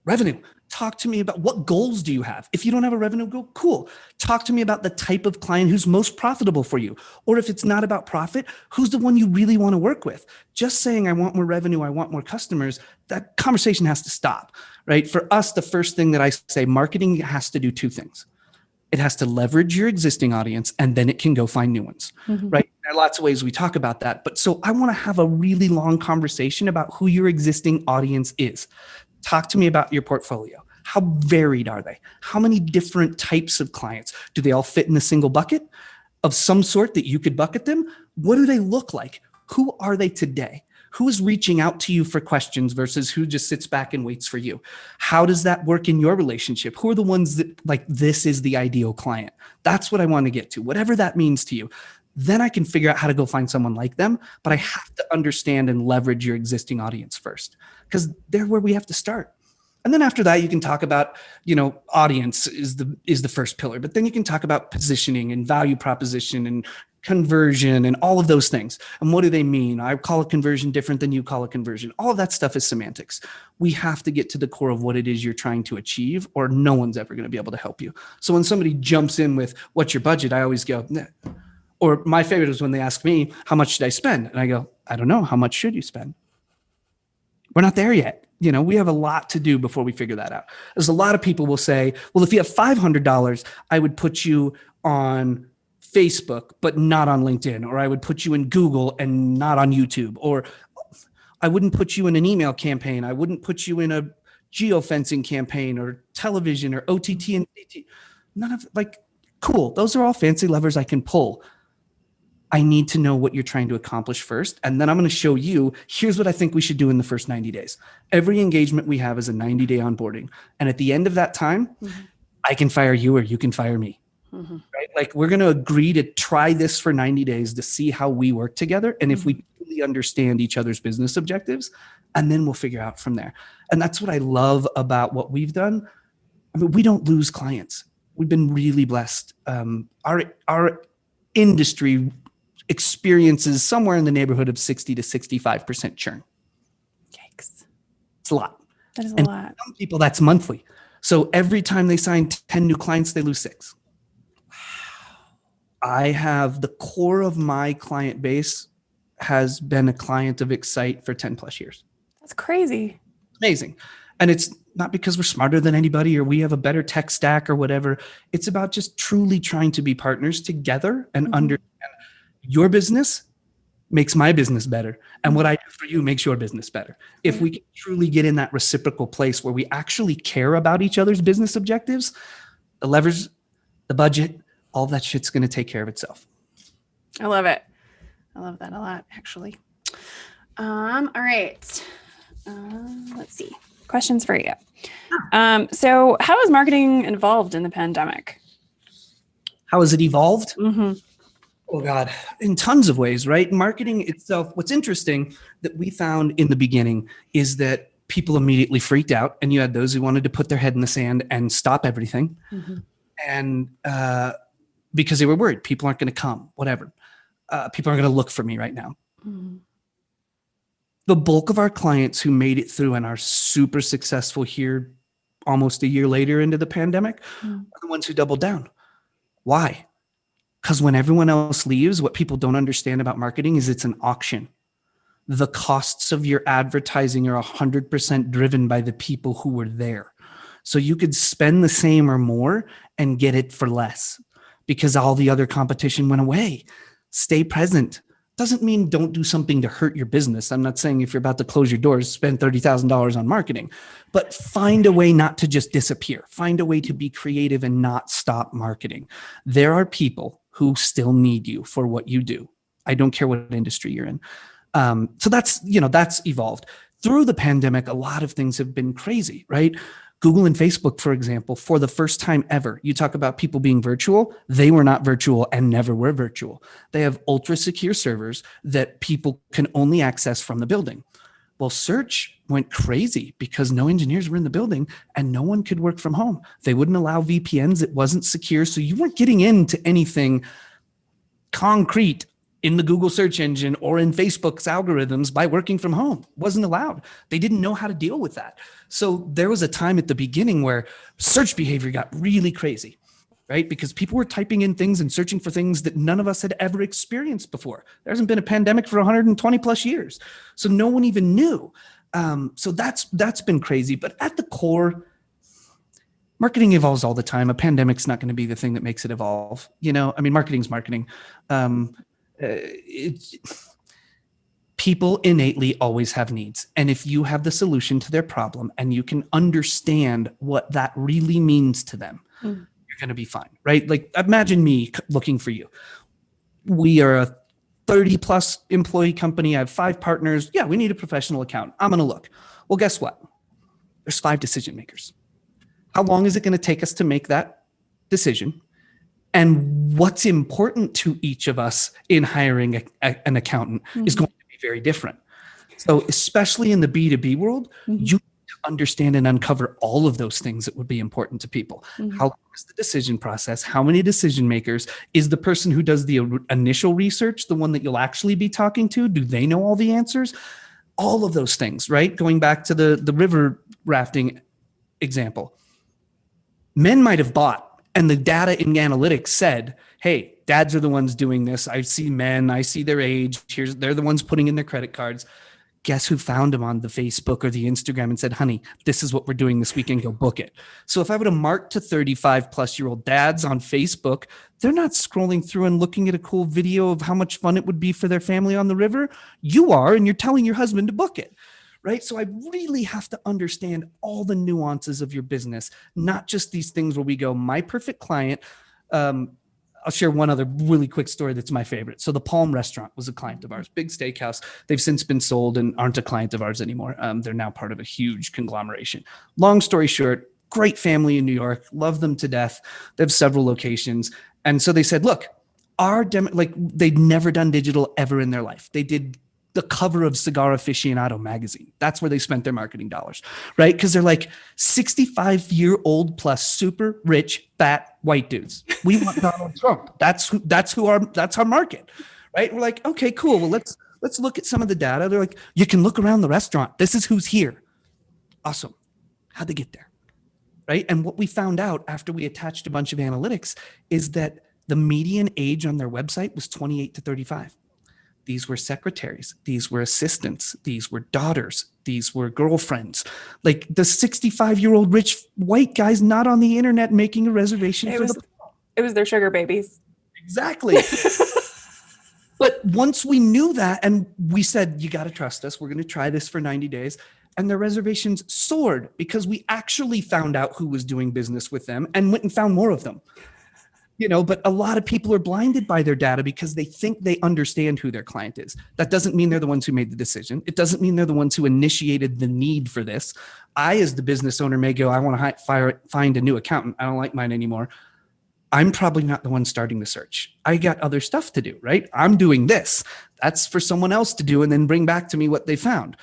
revenue. Talk to me about what goals do you have? If you don't have a revenue goal, cool. Talk to me about the type of client who's most profitable for you. Or if it's not about profit, who's the one you really want to work with? Just saying, I want more revenue, I want more customers, that conversation has to stop, right? For us, the first thing that I say, marketing has to do two things. It has to leverage your existing audience, and then it can go find new ones, right? There are lots of ways we talk about that. But so I want to have a really long conversation about who your existing audience is. Talk to me about your portfolio. How varied are they? How many different types of clients? Do they all fit in a single bucket of some sort that you could bucket them? What do they look like? Who are they today? Who is reaching out to you for questions versus who just sits back and waits for you? How does that work in your relationship? Who are the ones that, like, this is the ideal client? That's what I want to get to, whatever that means to you. Then I can figure out how to go find someone like them, but I have to understand and leverage your existing audience first, because they're where we have to start. And then after that, you can talk about, audience is the first pillar, but then you can talk about positioning and value proposition and conversion and all of those things. And what do they mean? I call a conversion different than you call a conversion. All of that stuff is semantics. We have to get to the core of what it is you're trying to achieve, or no one's ever going to be able to help you. So when somebody jumps in with what's your budget, I always go, nah. Or my favorite is when they ask me, how much should I spend? And I go, I don't know. How much should you spend? We're not there yet. We have a lot to do before we figure that out. There's a lot of people will say, well, if you have $500, I would put you on Facebook, but not on LinkedIn, or I would put you in Google and not on YouTube, or I wouldn't put you in an email campaign. I wouldn't put you in a geofencing campaign or television or OTT and DT. None of cool. Those are all fancy levers I can pull. I need to know what you're trying to accomplish first. And then I'm going to show you, here's what I think we should do in the first 90 days. Every engagement we have is a 90-day onboarding. And at the end of that time, I can fire you or you can fire me. Right? Like, we're going to agree to try this for 90 days to see how we work together. And if we really understand each other's business objectives, and then we'll figure out from there. And that's what I love about what we've done. I mean, we don't lose clients. We've been really blessed. Our industry experiences somewhere in the neighborhood of 60 to 65% churn. Yikes. It's a lot. That is a And lot. some people, that's monthly. So every time they sign 10 new clients, they lose 6. I have the core of my client base has been a client of Excite for 10 plus years. That's crazy. Amazing. And it's not because we're smarter than anybody or we have a better tech stack or whatever. It's about just truly trying to be partners together and understand your business makes my business better. And what I do for you makes your business better. If we can truly get in that reciprocal place where we actually care about each other's business objectives, the levers, the budget, all that shit's going to take care of itself. I love it. I love that a lot, actually. All right. Let's see. Questions for you. So how is marketing involved in the pandemic? How has it evolved? Mm-hmm. Oh God, in tons of ways, right? Marketing itself, what's interesting that we found in the beginning is that people immediately freaked out, and you had those who wanted to put their head in the sand and stop everything. And because they were worried, people aren't going to come, whatever. People aren't going to look for me right now. The bulk of our clients who made it through and are super successful here almost a year later into the pandemic are the ones who doubled down. Why? Because when everyone else leaves, what people don't understand about marketing is it's an auction. The costs of your advertising are 100% driven by the people who were there. So you could spend the same or more and get it for less because all the other competition went away. Stay present. Doesn't mean don't do something to hurt your business. I'm not saying if you're about to close your doors, spend $30,000 on marketing, but find a way not to just disappear. Find a way to be creative and not stop marketing. There are people who still need you for what you do. I don't care what industry you're in. So that's evolved. Through the pandemic, a lot of things have been crazy, right? Google and Facebook, for example, for the first time ever, you talk about people being virtual. They were not virtual and never were virtual. They have ultra secure servers that people can only access from the building. Well, search went crazy because no engineers were in the building and no one could work from home. They wouldn't allow VPNs. It wasn't secure. So you weren't getting into anything concrete in the Google search engine or in Facebook's algorithms by working from home. Wasn't allowed. They didn't know how to deal with that. So there was a time at the beginning where search behavior got really crazy, right? Because people were typing in things and searching for things that none of us had ever experienced before. There hasn't been a pandemic for 120 plus years. So no one even knew. So that's been crazy. But at the core, marketing evolves all the time. A pandemic's not going to be the thing that makes it evolve. Marketing's marketing. People innately always have needs. And if you have the solution to their problem and you can understand what that really means to them, you're going to be fine, right? Like imagine me looking for you. We are a 30 plus employee company. I have 5 partners. Yeah, we need a professional accountant. I'm going to look. Well, guess what? There's 5 decision makers. How long is it going to take us to make that decision? And what's important to each of us in hiring an accountant is going to be very different. So especially in the B2B world, you need to understand and uncover all of those things that would be important to people. How long is the decision process? How many decision makers? Is the person who does the initial research the one that you'll actually be talking to? Do they know all the answers? All of those things, right? Going back to the river rafting example. Men might have bought, and the data in analytics said, hey, dads are the ones doing this. I see men, I see their age. They're the ones putting in their credit cards. Guess who found them on the Facebook or the Instagram and said, honey, this is what we're doing this weekend, go book it. So if I were to mark to 35 plus year old dads on Facebook, they're not scrolling through and looking at a cool video of how much fun it would be for their family on the river. You are, and you're telling your husband to book it. Right? So I really have to understand all the nuances of your business, not just these things where we go, my perfect client. I'll share one other really quick story that's my favorite. So the Palm Restaurant was a client of ours, big steakhouse. They've since been sold and aren't a client of ours anymore. They're now part of a huge conglomeration. Long story short, great family in New York, love them to death. They have several locations. And so they said, look, they'd never done digital ever in their life. They did the cover of Cigar Aficionado magazine. That's where they spent their marketing dollars, right? Because they're like 65-year-old plus super rich, fat white dudes. We want Donald Trump. That's our market, right? We're like, okay, cool. Well, let's look at some of the data. They're like, you can look around the restaurant. This is who's here. Awesome. How'd they get there? Right? And what we found out after we attached a bunch of analytics is that the median age on their website was 28 to 35. These were secretaries. These were assistants. These were daughters. These were girlfriends. Like the 65-year-old rich white guy's not on the internet making a reservation It was their sugar babies. Exactly. But once we knew that and we said, you got to trust us, we're going to try this for 90 days. And their reservations soared because we actually found out who was doing business with them and went and found more of them. But a lot of people are blinded by their data because they think they understand who their client is. That doesn't mean they're the ones who made the decision. It doesn't mean they're the ones who initiated the need for this. I, as the business owner, may go, I want to find a new accountant. I don't like mine anymore. I'm probably not the one starting the search. I got other stuff to do, right? I'm doing this. That's for someone else to do and then bring back to me what they found,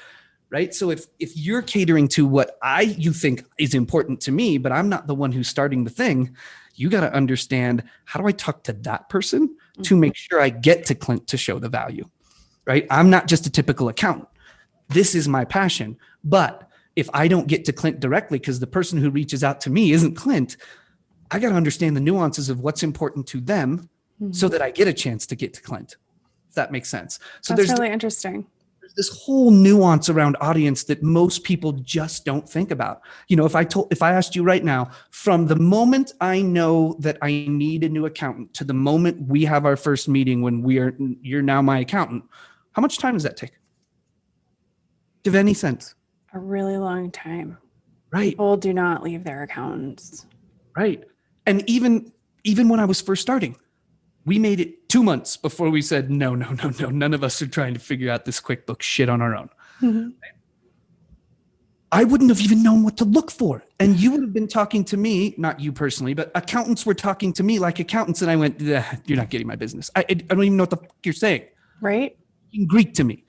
right? So if you're catering to what you think is important to me, but I'm not the one who's starting the thing, you got to understand, how do I talk to that person to make sure I get to Klint to show the value, right? I'm not just a typical accountant. This is my passion. But if I don't get to Klint directly because the person who reaches out to me isn't Klint, I got to understand the nuances of what's important to them so that I get a chance to get to Klint, if that makes sense. So that's really interesting. There's this whole nuance around audience that most people just don't think about. If I asked you right now, from the moment I know that I need a new accountant to the moment we have our first meeting when you're now my accountant, how much time does that take? Do you have any sense? A really long time. Right. People do not leave their accountants. Right. And even when I was first starting, we made it 2 months before we said, no. None of us are trying to figure out this QuickBooks shit on our own. Mm-hmm. I wouldn't have even known what to look for. And you would have been talking to me, not you personally, but accountants were talking to me like accountants. And I went, you're not getting my business. I don't even know what the fuck you're saying. Right. In Greek to me.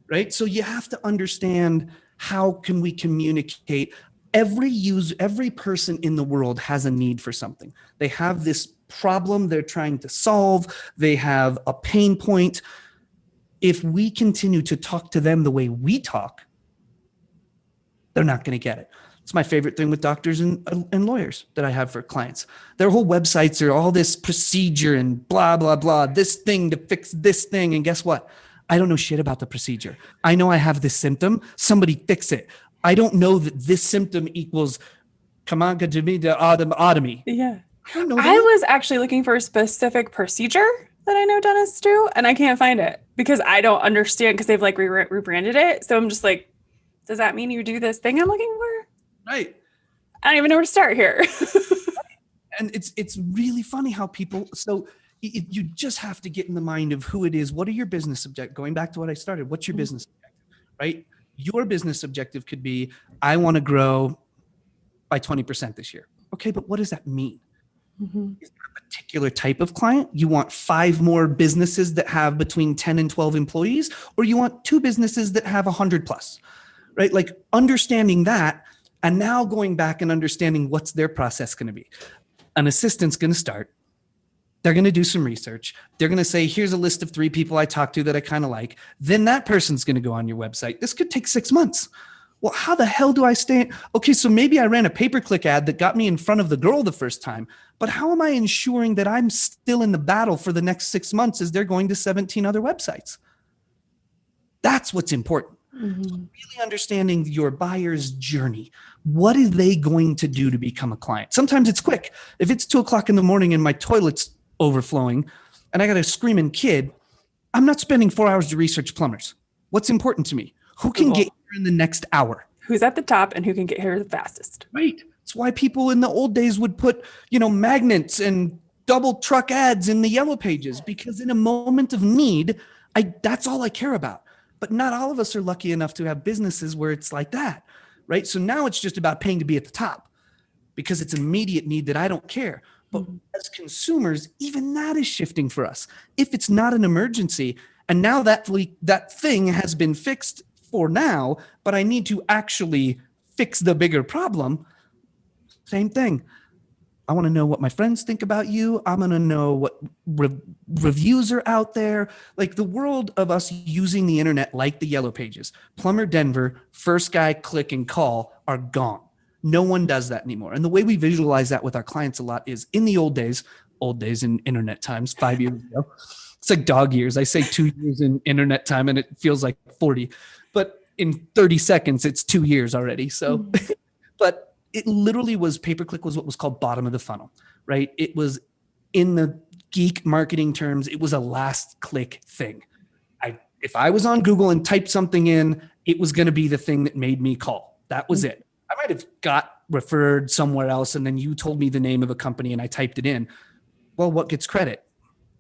Right. So you have to understand, how can we communicate? Every person in the world has a need for something. They have this problem they're trying to solve. They have a pain point. If we continue to talk to them the way we talk, they're not going to get it. It's my favorite thing with doctors and lawyers that I have for clients. Their whole websites are all this procedure and blah, blah, blah, this thing to fix this thing. And guess what? I don't know shit about the procedure. I know I have this symptom. Somebody fix it. I don't know that this symptom equals otomy. Yeah. I was actually looking for a specific procedure that I know dentists do, and I can't find it because I don't understand, because they've like rebranded it. So I'm just like, does that mean you do this thing I'm looking for? Right. I don't even know where to start here. And it's really funny how people, so you just have to get in the mind of who it is. What are your business objectives? Going back to what I started, what's your business objective, right? Your business objective could be, I want to grow by 20% this year. Okay, but what does that mean? Mm-hmm. Is there a particular type of client? You want 5 more businesses that have between 10 and 12 employees, or you want 2 businesses that have 100 plus, right? Like understanding that, and now going back and understanding what's their process going to be. An assistant's going to start. They're going to do some research. They're going to say, here's a list of 3 people I talked to that I kind of like. Then that person's going to go on your website. This could take 6 months. Well, how the hell do I stay? Okay, so maybe I ran a pay-per-click ad that got me in front of the girl the first time, but how am I ensuring that I'm still in the battle for the next 6 months as they're going to 17 other websites? That's what's important. Mm-hmm. So really understanding your buyer's journey. What are they going to do to become a client? Sometimes it's quick. If it's 2:00 in the morning and my toilet's overflowing and I got a screaming kid, I'm not spending 4 hours to research plumbers. What's important to me? Who can get here in the next hour? Who's at the top and who can get here the fastest? Right. It's why people in the old days would put, magnets and double truck ads in the yellow pages, because in a moment of need, that's all I care about. But not all of us are lucky enough to have businesses where it's like that, right? So now it's just about paying to be at the top because it's an immediate need that I don't care. But as consumers, even that is shifting for us. If it's not an emergency, and now that thing has been fixed for now, but I need to actually fix the bigger problem, same thing. I want to know what my friends think about you. I'm going to know what reviews are out there. Like the world of us using the internet like the yellow pages, Plumber Denver, First Guy, Click, and Call are gone. No one does that anymore. And the way we visualize that with our clients a lot is in the old days in internet times, 5 years ago. It's like dog years. I say 2 years in internet time and it feels like 40, but in 30 seconds, it's 2 years already. So, but it literally was, pay-per-click was what was called bottom of the funnel, right? It was, in the geek marketing terms, it was a last click thing. If I was on Google and typed something in, it was going to be the thing that made me call. That was it. I might have got referred somewhere else and then you told me the name of a company and I typed it in. Well, what gets credit?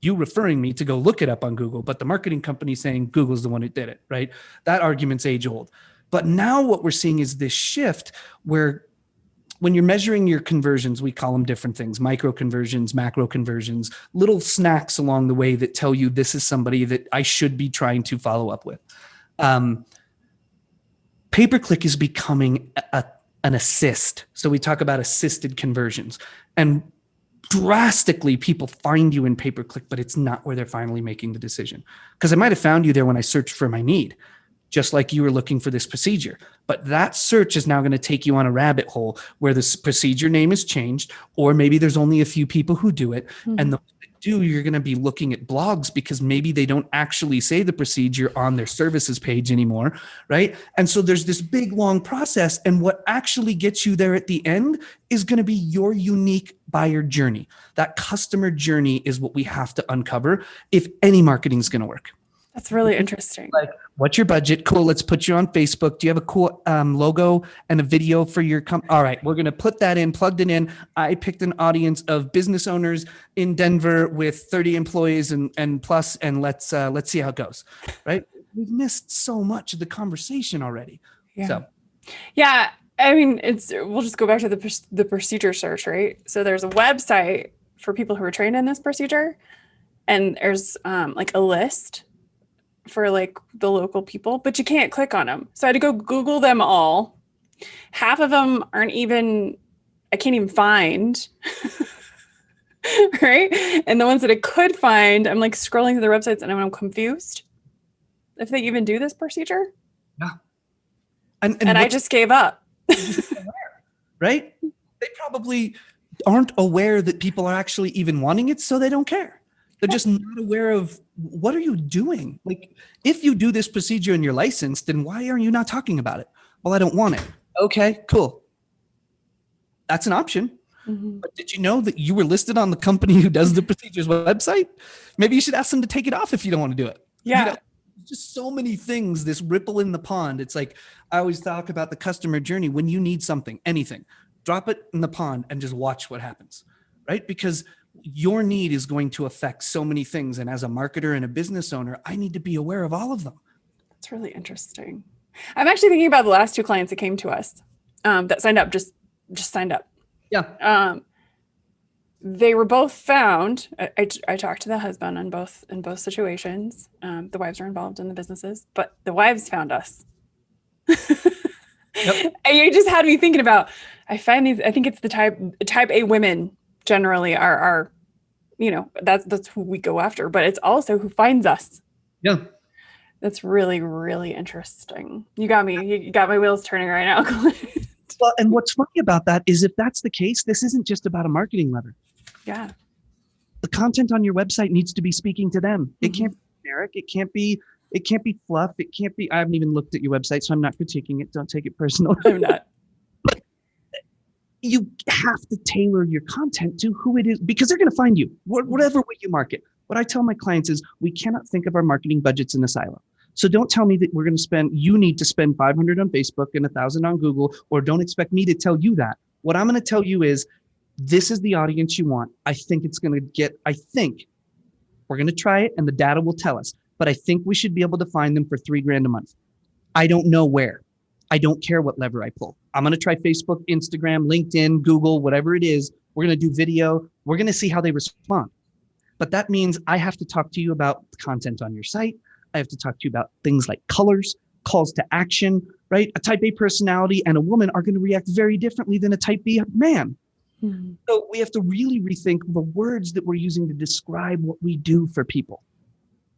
You referring me to go look it up on Google, but the marketing company saying Google's the one who did it, right? That argument's age old. But now what we're seeing is this shift where when you're measuring your conversions, we call them different things: micro conversions, macro conversions, little snacks along the way that tell you this is somebody that I should be trying to follow up with. Pay-per-click is becoming an assist. So we talk about assisted conversions, and drastically people find you in pay-per-click, but it's not where they're finally making the decision. Because I might have found you there when I searched for my need, just like you were looking for this procedure. But that search is now going to take you on a rabbit hole where this procedure name is changed, or maybe there's only a few people who do it. And the you're going to be looking at blogs because maybe they don't actually say the procedure on their services page anymore, right? And so there's this big, long process. And what actually gets you there at the end is going to be your unique buyer journey. That customer journey is what we have to uncover if any marketing is going to work. That's really interesting. Like, what's your budget? Cool. Let's put you on Facebook. Do you have a cool logo and a video for your company? All right, we're going to put that in, plugged it in. I picked an audience of business owners in Denver with 30 employees and plus, and let's see how it goes. Right? We've missed so much of the conversation already. Yeah. So, yeah. I mean, we'll just go back to the procedure search, right? So there's a website for people who are trained in this procedure, and there's like a list for like the local people, but you can't click on them. So I had to go Google them all. Half of them I can't even find, right? And the ones that I could find, I'm like scrolling through the websites and I'm confused if they even do this procedure. Yeah. And I just gave up. Right? They probably aren't aware that people are actually even wanting it, so they don't care. They're just not aware of, what are you doing? Like, if you do this procedure and you're licensed, then why are you not talking about it? Well, I don't want it. Okay, cool. That's an option. But did you know that you were listed on the company who does the procedures website? Maybe you should ask them to take it off if you don't want to do it. Yeah. You know, just so many things, this ripple in the pond. It's like, I always talk about the customer journey. When you need something, anything, drop it in the pond and just watch what happens, right? Because your need is going to affect so many things. And as a marketer and a business owner, I need to be aware of all of them. That's really interesting. I'm actually thinking about the last two clients that came to us that signed up, just signed up. Yeah. They were both found. I talked to the husband in both situations. The wives are involved in the businesses, but the wives found us. Yep. And you just had me thinking about, I find these, I think it's the type A women generally are, that's who we go after, but it's also who finds us. Yeah. That's really, really interesting. You got my wheels turning right now. Well, and what's funny about that is, if that's the case, this isn't just about a marketing lever. Yeah. The content on your website needs to be speaking to them. It can't be generic. It can't be fluff. It can't be, I haven't even looked at your website, so I'm not critiquing it. Don't take it personal. I'm not. But you have to tailor your content to who it is, because they're going to find you, whatever way you market. What I tell my clients is, we cannot think of our marketing budgets in a silo. So don't tell me that you need to spend 500 on Facebook and 1,000 on Google, or don't expect me to tell you that. What I'm going to tell you is, this is the audience you want. I think we're going to try it and the data will tell us, but I think we should be able to find them for $3,000 a month. I don't know where. I don't care what lever I pull. I'm going to try Facebook, Instagram, LinkedIn, Google, whatever it is. We're going to do video. We're going to see how they respond. But that means I have to talk to you about the content on your site. I have to talk to you about things like colors, calls to action, right? A type A personality and a woman are going to react very differently than a type B man. Mm-hmm. So we have to really rethink the words that we're using to describe what we do for people,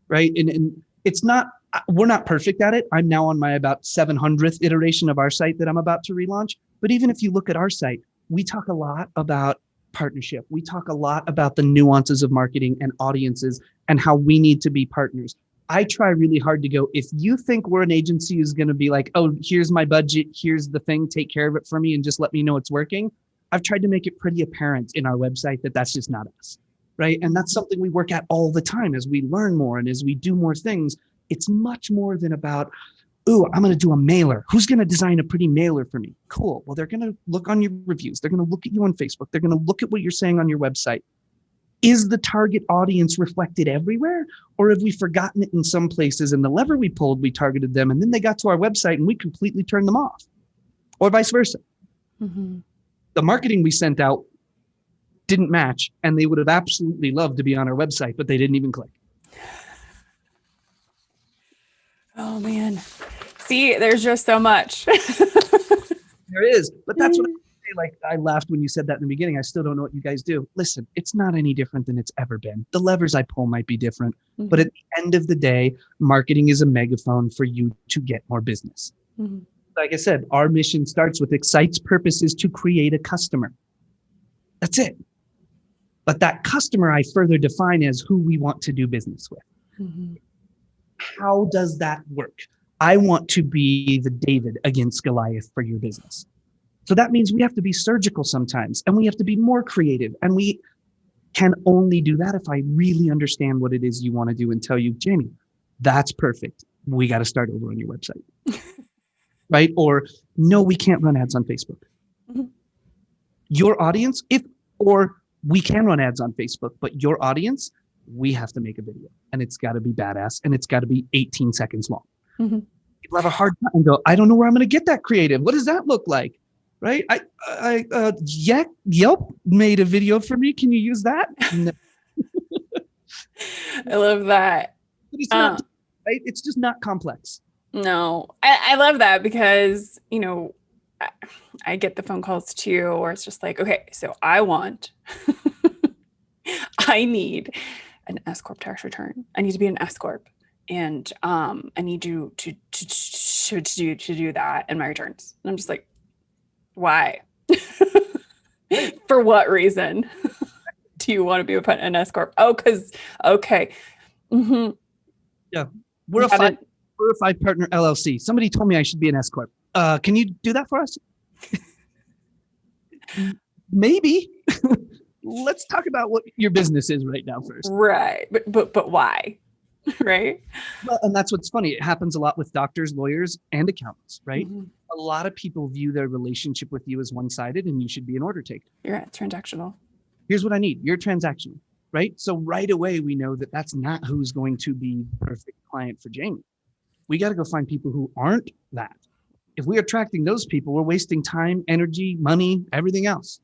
right? And it's not, we're not perfect at it. I'm now on my about 700th iteration of our site that I'm about to relaunch. But even if you look at our site, we talk a lot about partnership. We talk a lot about the nuances of marketing and audiences and how we need to be partners. I try really hard to go, if you think we're an agency who's going to be like, oh, here's my budget, here's the thing, take care of it for me and just let me know it's working. I've tried to make it pretty apparent in our website that that's just not us, right? And that's something we work at all the time as we learn more and as we do more things. It's much more than about, ooh, I'm going to do a mailer. Who's going to design a pretty mailer for me? Cool. Well, they're going to look on your reviews. They're going to look at you on Facebook. They're going to look at what you're saying on your website. Is the target audience reflected everywhere? Or have we forgotten it in some places and the lever we pulled, we targeted them and then they got to our website and we completely turned them off, or vice versa. Mm-hmm. The marketing we sent out didn't match and they would have absolutely loved to be on our website, but they didn't even click. Oh man. See, there's just so much. There is, but that's what I say. Like, I laughed when you said that in the beginning. I still don't know what you guys do. Listen, it's not any different than it's ever been. The levers I pull might be different, but at the end of the day, marketing is a megaphone for you to get more business. Mm-hmm. Like I said, our mission starts with Excite's purpose is to create a customer. That's it. But that customer I further define as who we want to do business with. Mm-hmm. How does that work? I want to be the David against Goliath for your business. So that means we have to be surgical sometimes and we have to be more creative. And we can only do that if I really understand what it is you want to do and tell you, Jamie, that's perfect. We got to start over on your website. Right? Or no, we can't run ads on Facebook. Mm-hmm. Your audience, or we can run ads on Facebook, but your audience, we have to make a video and it's got to be badass and it's got to be 18 seconds long. Mm-hmm. People have a hard time and go, I don't know where I'm going to get that creative. What does that look like? Right? Yelp made a video for me. Can you use that? No. I love that. But it's not, right? It's just not complex. No, I love that because, I get the phone calls too, where it's just like, okay, so I need an S Corp tax return. I need to be an S Corp. And I need you to do that in my returns. And I'm just like, why? For what reason do you want to be an S Corp? Oh, because, okay. Mm-hmm. Yeah. We're a five-partner LLC. Somebody told me I should be an S Corp. Can you do that for us? Maybe. Let's talk about what your business is right now first. Right. But why? Right. Well, and that's what's funny. It happens a lot with doctors, lawyers, and accountants, right? Mm-hmm. A lot of people view their relationship with you as one-sided and you should be an order taker. You're transactional. Here's what I need. You're transactional, right? So right away, we know that that's not who's going to be the perfect client for Jamie. We got to go find people who aren't that. If we're attracting those people, we're wasting time, energy, money, everything else.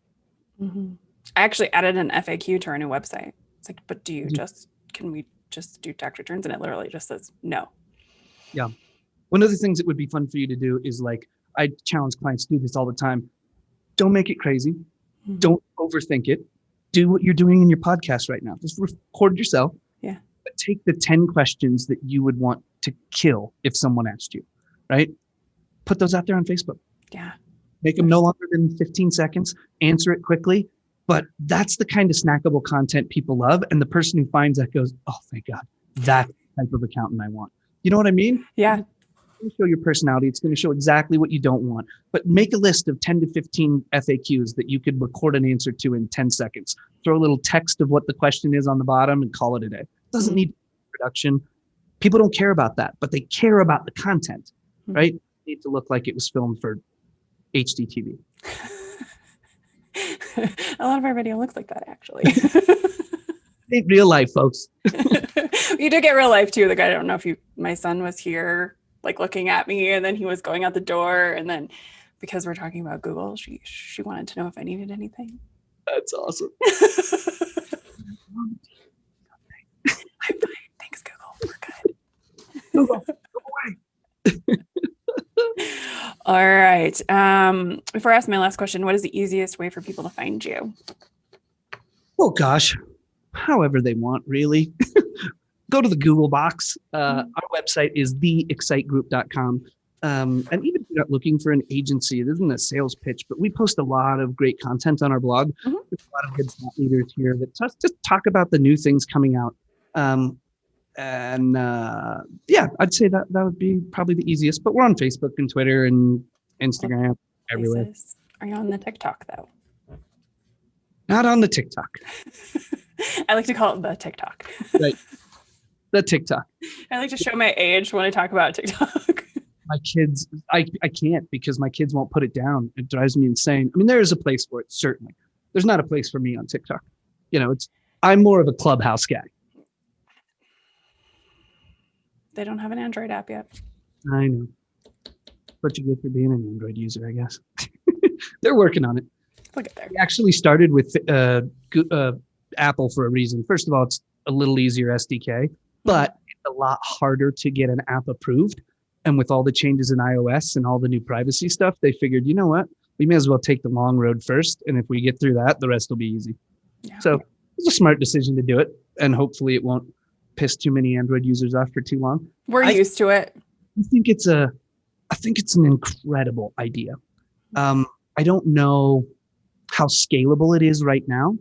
Mm-hmm. I actually added an FAQ to our new website. It's like, but can we just do tax returns? And it literally just says no. Yeah. One of the things that would be fun for you to do is, like, I challenge clients to do this all the time. Don't make it crazy. Mm-hmm. Don't overthink it. Do what you're doing in your podcast right now. Just record yourself. Yeah. But take the 10 questions that you would want to kill if someone asked you, right? Put those out there on Facebook. Yeah. Make them no longer than 15 seconds. Answer it quickly. But that's the kind of snackable content people love. And the person who finds that goes, oh, thank God, that's the type of accountant I want. You know what I mean? Yeah. It's going to show your personality. It's going to show exactly what you don't want. But make a list of 10 to 15 FAQs that you could record an answer to in 10 seconds. Throw a little text of what the question is on the bottom and call it a day. It doesn't need production. People don't care about that, but they care about the content, right? It needs to look like it was filmed for HDTV. A lot of our video looks like that, actually. Ain't real life, folks. You do get real life too. Like, I don't know if my son was here, like, looking at me, and then he was going out the door, and then because we're talking about Google, she wanted to know if I needed anything. That's awesome. I'm fine. Thanks, Google. We're good. Google, go away. All right. Before I ask my last question, what is the easiest way for people to find you? Oh, gosh. However they want, really. Go to the Google box. Our website is theexcitegroup.com. And even if you're not looking for an agency, this isn't a sales pitch, but we post a lot of great content on our blog. Mhm. There's a lot of good thought leaders here that just talk about the new things coming out. Yeah, I'd say that would be probably the easiest. But we're on Facebook and Twitter and Instagram, everywhere. Places. Are you on the TikTok though? Not on the TikTok. I like to call it the TikTok. Right. The TikTok. I like to show my age when I talk about TikTok. My kids, I can't because my kids won't put it down. It drives me insane. I mean, there is a place for it, certainly. There's not a place for me on TikTok. I'm more of a Clubhouse guy. They don't have an Android app yet. I know. But you get for being an Android user, I guess. They're working on it. Look at there. We actually started with Apple for a reason. First of all, it's a little easier SDK, but it's a lot harder to get an app approved. And with all the changes in iOS and all the new privacy stuff, they figured, you know what? We may as well take the long road first. And if we get through that, the rest will be easy. Yeah. So it's a smart decision to do it. And hopefully it won't piss too many Android users off for too long. We're used to it. I think it's an incredible idea. I don't know how scalable it is right now,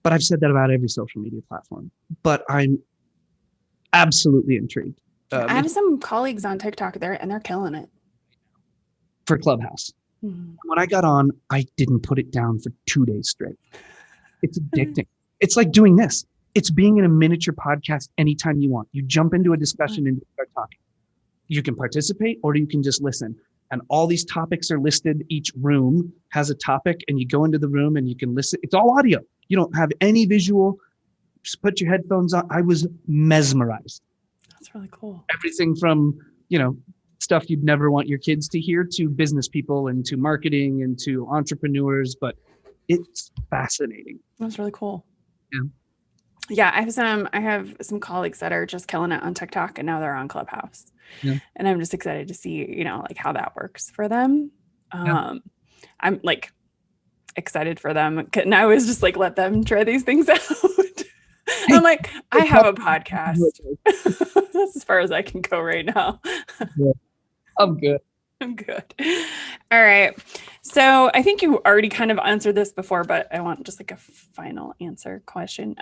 but I've said that about every social media platform. But I'm absolutely intrigued. I have some colleagues on TikTok there, and they're killing it. For Clubhouse. Mm-hmm. When I got on, I didn't put it down for 2 days straight. It's addicting. It's like doing this. It's being in a miniature podcast anytime you want. You jump into a discussion and you start talking. You can participate or you can just listen. And all these topics are listed. Each room has a topic and you go into the room and you can listen. It's all audio. You don't have any visual. Just put your headphones on. I was mesmerized. That's really cool. Everything from, stuff you'd never want your kids to hear to business people and to marketing and to entrepreneurs, but it's fascinating. That's really cool. Yeah. Yeah, I have some colleagues that are just killing it on TikTok and now they're on Clubhouse. Yeah. And I'm just excited to see, how that works for them. Yeah. I'm excited for them. And I always just let them try these things out. I'm like, I have a podcast. That's as far as I can go right now. Yeah. I'm good. I'm good. All right. So I think you already kind of answered this before, but I want just a final answer question.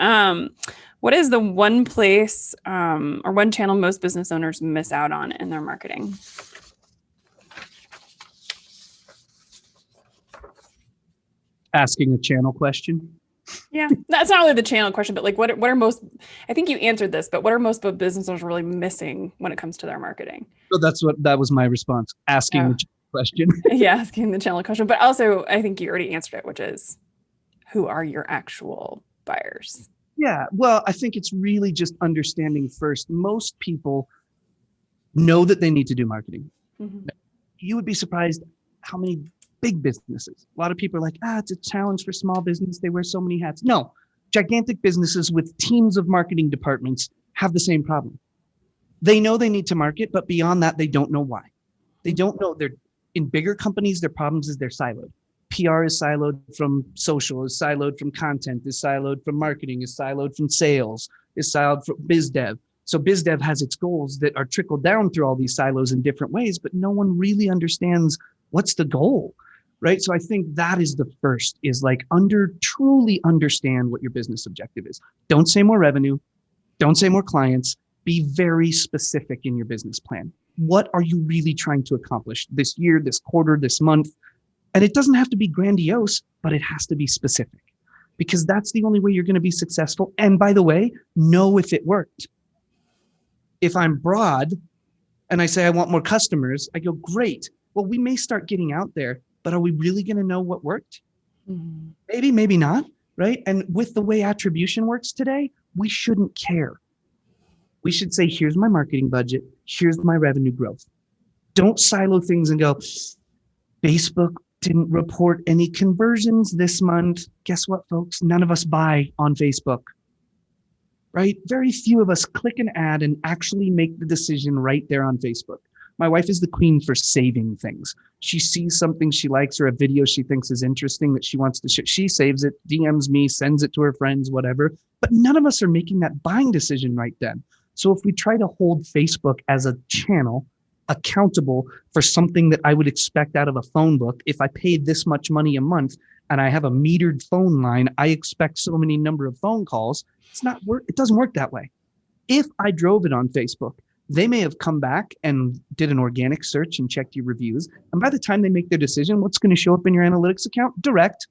What is the one place or one channel most business owners miss out on in their marketing? Asking a channel question. Yeah, that's not really the channel question, but what are most, I think you answered this, but what are most business owners really missing when it comes to their marketing? So that was my response. Asking the question. Yeah, asking the channel question, but also I think you already answered it, which is who are your actual buyers? Yeah, well, I think it's really just understanding first. Most people know that they need to do marketing. Mm-hmm. You would be surprised how many big businesses. A lot of people are like, it's a challenge for small business. They wear so many hats. No, gigantic businesses with teams of marketing departments have the same problem. They know they need to market, but beyond that, they don't know why. They don't know. They're in bigger companies, their problems is they're siloed. PR is siloed from social, is siloed from content, is siloed from marketing, is siloed from sales, is siloed from biz dev. So biz dev has its goals that are trickled down through all these silos in different ways, but no one really understands what's the goal. Right. So I think that is the first is truly understand what your business objective is. Don't say more revenue. Don't say more clients. Be very specific in your business plan. What are you really trying to accomplish this year, this quarter, this month? And it doesn't have to be grandiose, but it has to be specific because that's the only way you're going to be successful. And by the way, know if it worked. If I'm broad and I say, I want more customers, I go, great. Well, we may start getting out there. But are we really going to know what worked? Mm-hmm. Maybe, maybe not, right? And with the way attribution works today, we shouldn't care. We should say, here's my marketing budget. Here's my revenue growth. Don't silo things and go, Facebook didn't report any conversions this month. Guess what, folks? None of us buy on Facebook, right? Very few of us click an ad and actually make the decision right there on Facebook. My wife is the queen for saving things. She sees something she likes or a video she thinks is interesting that she wants to share. She saves it, DMs me, sends it to her friends, whatever. But none of us are making that buying decision right then. So if we try to hold Facebook as a channel accountable for something that I would expect out of a phone book. If I paid this much money a month and I have a metered phone line, I expect so many number of phone calls. It doesn't work that way. If I drove it on Facebook, they may have come back and did an organic search and checked your reviews. And by the time they make their decision, what's going to show up in your analytics account? Direct.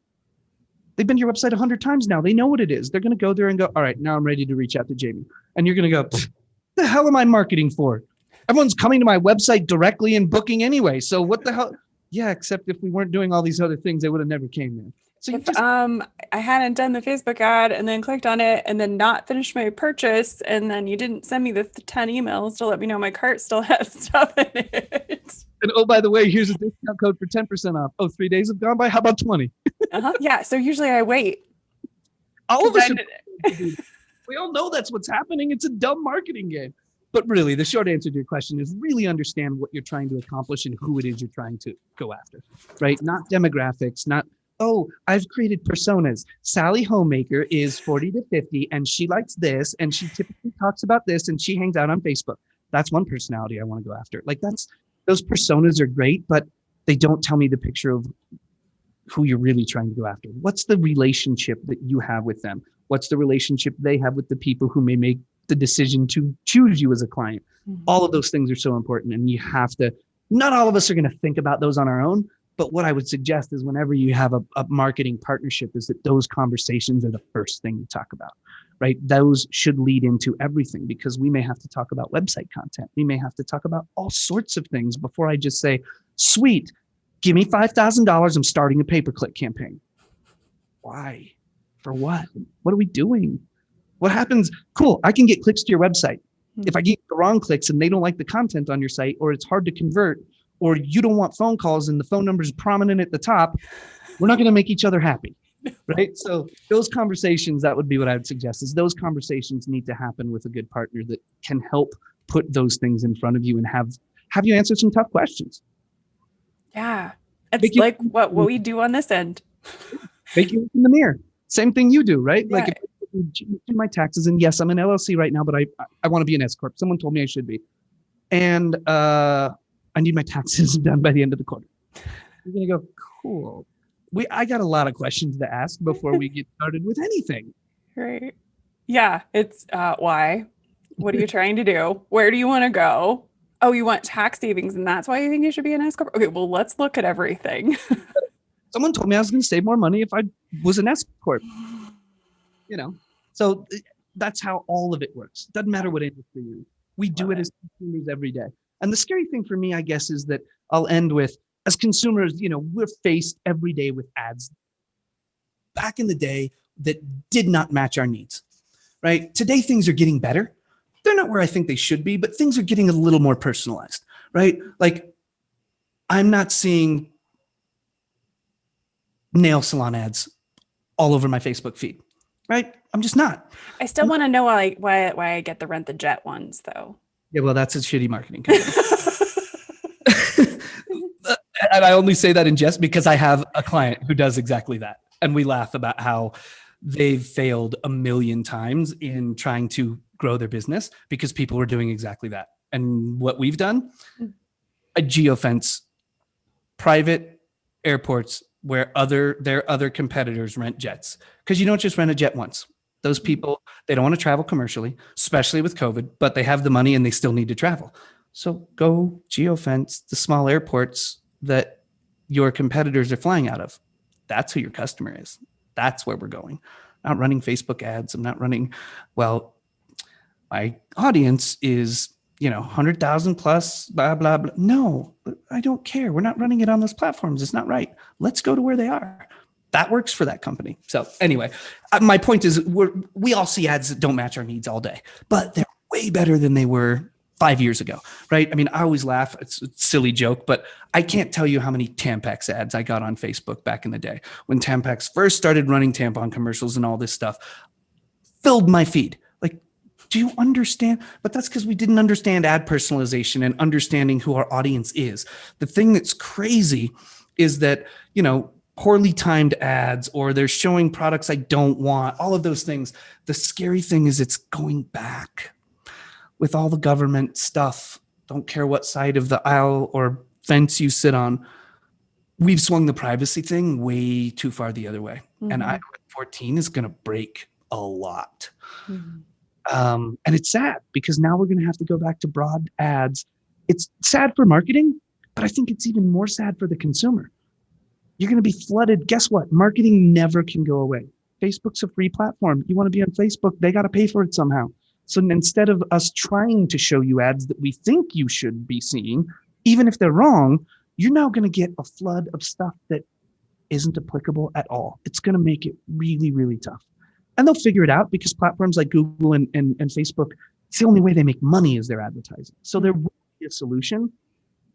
They've been to your website 100 times now. They know what it is. They're going to go there and go, all right, now I'm ready to reach out to Jamie. And you're going to go, the hell am I marketing for? Everyone's coming to my website directly and booking anyway. So what the hell? Yeah, except if we weren't doing all these other things, they would have never came there. So if I hadn't done the Facebook ad and then clicked on it and then not finished my purchase, and then you didn't send me the 10 emails to let me know my cart still has stuff in it. And oh, by the way, here's a discount code for 10% off. Oh, 3 days have gone by. How about 20? Yeah. So usually I wait. All of us, we all know that's what's happening. It's a dumb marketing game. But really, the short answer to your question is really understand what you're trying to accomplish and who it is you're trying to go after, right? Not demographics, not, oh, I've created personas. Sally Homemaker is 40 to 50, and she likes this, and she typically talks about this, and she hangs out on Facebook. That's one personality I want to go after. Like those personas are great, but they don't tell me the picture of who you're really trying to go after. What's the relationship that you have with them? What's the relationship they have with the people who may make the decision to choose you as a client? Mm-hmm. All of those things are so important, and you have to, not all of us are going to think about those on our own, but what I would suggest is whenever you have a marketing partnership is that those conversations are the first thing you talk about, right? Those should lead into everything, because we may have to talk about website content. We may have to talk about all sorts of things before I just say, sweet, give me $5,000. I'm starting a pay-per-click campaign. Why? For what? What are we doing? What happens? Cool, I can get clicks to your website. If I get the wrong clicks and they don't like the content on your site, or it's hard to convert, or you don't want phone calls and the phone number is prominent at the top, we're not going to make each other happy, right? So those conversations, that would be what I would suggest, is those conversations need to happen with a good partner that can help put those things in front of you and have you answer some tough questions. Yeah, it's like what we do on this end. Make you look in the mirror. Same thing you do, right? Yeah. Like if I do my taxes, and yes, I'm an LLC right now, but I want to be an S Corp. Someone told me I should be. And I need my taxes done by the end of the quarter. You're going to go, cool. I got a lot of questions to ask before we get started with anything. Right. Yeah. It's why? What are you trying to do? Where do you want to go? Oh, you want tax savings, and that's why you think you should be an S Corp? Okay, well, let's look at everything. Someone told me I was going to save more money if I was an S Corp. So that's how all of it works. It doesn't matter what industry you're in. We do it as consumers every day. And the scary thing for me, I guess, is that I'll end with, as consumers, we're faced every day with ads back in the day that did not match our needs, right? Today, things are getting better. They're not where I think they should be, but things are getting a little more personalized, right? Like, I'm not seeing nail salon ads all over my Facebook feed, right? I'm just not. I still want to know why I get the Rent the Jet ones, though. Yeah, well, that's a shitty marketing company. And I only say that in jest because I have a client who does exactly that. And we laugh about how they've failed a million times in trying to grow their business because people were doing exactly that. And what we've done, a geofence private airports where their other competitors rent jets. Because you don't just rent a jet once. Those people, they don't want to travel commercially, especially with COVID, but they have the money and they still need to travel. So go geofence the small airports that your competitors are flying out of. That's who your customer is. That's where we're going. I'm not running Facebook ads. I'm not running, well, my audience is, 100,000 plus, blah, blah, blah. No, I don't care. We're not running it on those platforms. It's not right. Let's go to where they are. That works for that company. So anyway, my point is we all see ads that don't match our needs all day, but they're way better than they were 5 years ago, right? I mean, I always laugh. It's a silly joke, but I can't tell you how many Tampax ads I got on Facebook back in the day when Tampax first started running tampon commercials and all this stuff. Filled my feed. Like, do you understand? But that's because we didn't understand ad personalization and understanding who our audience is. The thing that's crazy is that, poorly timed ads, or they're showing products I don't want, all of those things. The scary thing is it's going back with all the government stuff. don't care what side of the aisle or fence you sit on, we've swung the privacy thing way too far the other way. And iOS 14 is going to break a lot. And it's sad because now we're going to have to go back to broad ads. It's sad for marketing, but I think it's even more sad for the consumer. You're going to be flooded. Guess what? Marketing never can go away. Facebook's a free platform. You want to be on Facebook, they got to pay for it somehow. So instead of us trying to show you ads that we think you should be seeing, even if they're wrong, you're now going to get a flood of stuff that isn't applicable at all. It's going to make it really, really tough. And they'll figure it out because platforms like Google and Facebook, it's the only way they make money is their advertising. So there will be a solution,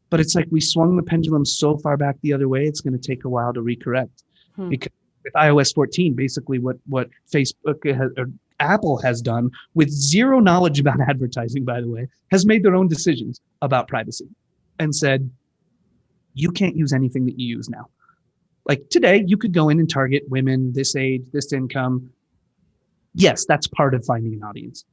but it's like we swung the pendulum so far back the other way, it's going to take a while to recorrect. Because with iOS 14, basically what Facebook or Apple has done with zero knowledge about advertising, by the way, has made their own decisions about privacy and said, you can't use anything that you use now. Like today, you could go in and target women, this age, this income. Yes, that's part of finding an audience,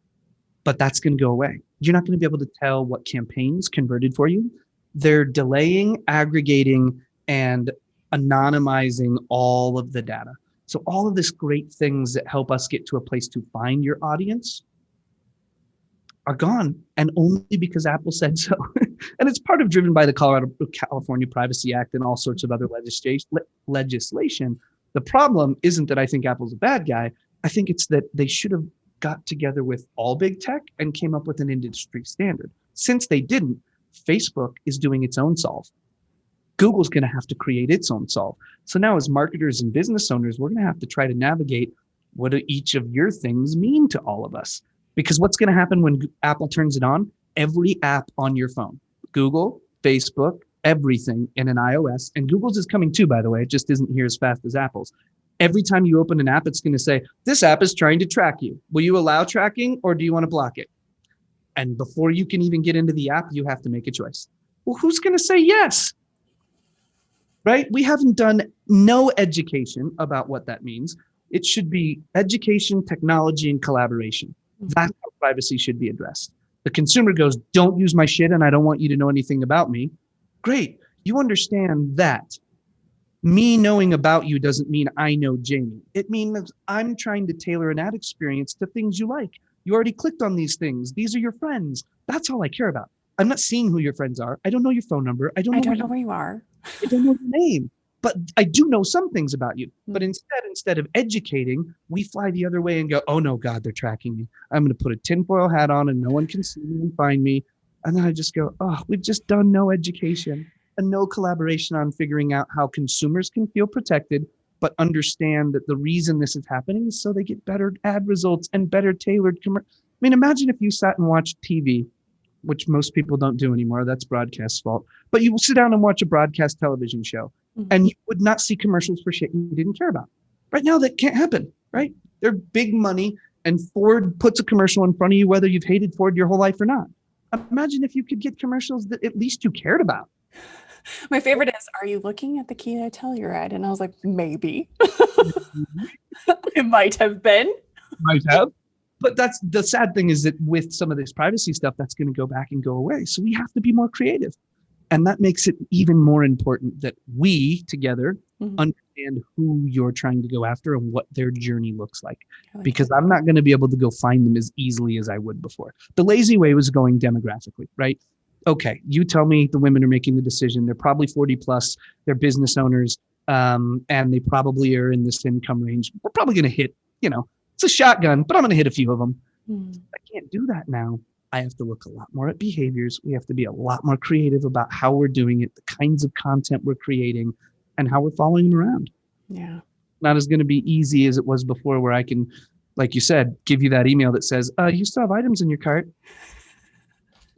but that's going to go away. You're not going to be able to tell what campaigns converted for you. They're delaying, aggregating, and anonymizing all of the data. So all of these great things that help us get to a place to find your audience are gone, and only because Apple said so. And it's driven by the California Privacy Act and all sorts of other legislation. The problem isn't that I think Apple's a bad guy. I think it's that they should have got together with all big tech and came up with an industry standard. Since they didn't, Facebook is doing its own solve. Google's going to have to create its own solve. So now as marketers and business owners, we're going to have to try to navigate what do each of your things mean to all of us. Because what's going to happen when Apple turns it on? Every app on your phone, Google, Facebook, everything in an iOS, and Google's is coming too, by the way, it just isn't here as fast as Apple's. Every time you open an app, it's going to say, this app is trying to track you. Will you allow tracking or do you want to block it? And before you can even get into the app, you have to make a choice. Well, who's going to say yes? Right? We haven't done no education about what that means. It should be education, technology, and collaboration. That's how privacy should be addressed. The consumer goes, don't use my shit and I don't want you to know anything about me. Great. You understand that me knowing about you doesn't mean I know Jamie. It means I'm trying to tailor an ad experience to things you like. You already clicked on these things. These are your friends. That's all I care about. I'm not seeing who your friends are. I don't know your phone number. I don't know where you are. I don't know your name. But I do know some things about you. But instead of educating, we fly the other way and go, oh no, God, they're tracking me. I'm going to put a tinfoil hat on and no one can see me and find me. And then I just go, oh, we've just done no education and no collaboration on figuring out how consumers can feel protected, but understand that the reason this is happening is so they get better ad results and better tailored I mean, imagine if you sat and watched TV, which most people don't do anymore. That's broadcast's fault. But you will sit down and watch a broadcast television show and you would not see commercials for shit you didn't care about. Right now, that can't happen, right? They're big money and Ford puts a commercial in front of you, whether you've hated Ford your whole life or not. Imagine if you could get commercials that at least you cared about. My favorite is, are you looking at the Kia Tellur ad? And I was like, maybe. It might have been. Might have. But that's the sad thing is that with some of this privacy stuff, that's going to go back and go away. So we have to be more creative. And that makes it even more important that we together understand who you're trying to go after and what their journey looks like. Because I'm not going to be able to go find them as easily as I would before. The lazy way was going demographically, right? Okay, you tell me the women are making the decision. They're probably 40 plus. They're business owners, and they probably are in this income range. We're probably going to hit, it's a shotgun, but I'm going to hit a few of them. I can't do that now. I have to look a lot more at behaviors. We have to be a lot more creative about how we're doing it, the kinds of content we're creating, and how we're following them around. Yeah. Not as going to be easy as it was before, where I can, like you said, give you that email that says, you still have items in your cart.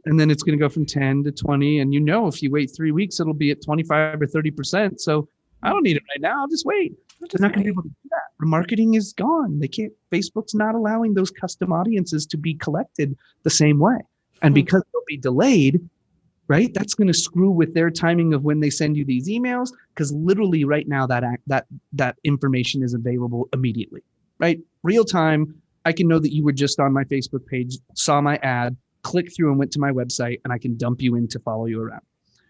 And then it's going to go from 10 to 20. And if you wait 3 weeks, it'll be at 25 or 30%. So I don't need it right now. I'll just wait. They're not going to be able to do that. Remarketing is gone. They can't, Facebook's not allowing those custom audiences to be collected the same way. And because they'll be delayed, right? That's going to screw with their timing of when they send you these emails. Because literally right now that information is available immediately, right? Real time. I can know that you were just on my Facebook page, saw my ad, clicked through and went to my website, and I can dump you in to follow you around.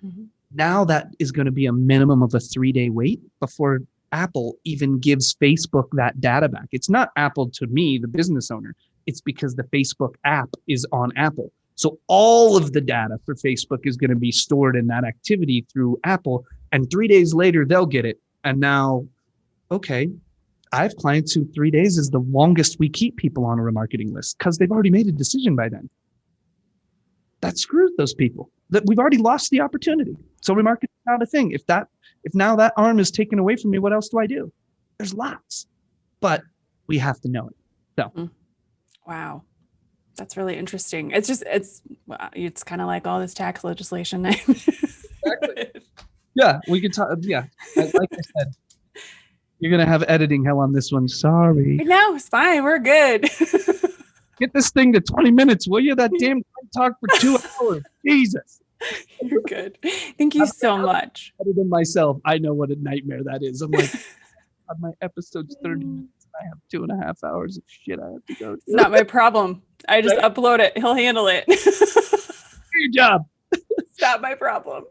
Mhm. Now that is going to be a minimum of a 3-day wait before Apple even gives Facebook that data back. It's not Apple to me, the business owner. It's because the Facebook app is on Apple. So all of the data for Facebook is going to be stored in that activity through Apple. And 3 days later, they'll get it. And now, okay, I have clients who 3 days is the longest we keep people on a remarketing list because they've already made a decision by then. That screws those people. That we've already lost the opportunity. So remarketing is not a thing. If now that arm is taken away from me, what else do I do? There's lots, but we have to know it. So, wow, that's really interesting. It's kind of like all this tax legislation. exactly. Yeah, we could talk. Yeah, like I said, you're gonna have editing hell on this one. Sorry. No, it's fine. We're good. Get this thing to 20 minutes, will you? That damn talk for 2 hours. Jesus. You're good. Thank you so much. Other than myself, I know what a nightmare that is. I'm like, on my episode's 30 minutes, I have 2.5 hours of shit I have to go to. It's not my problem. I just upload it. He'll handle it. Do your job. It's not my problem.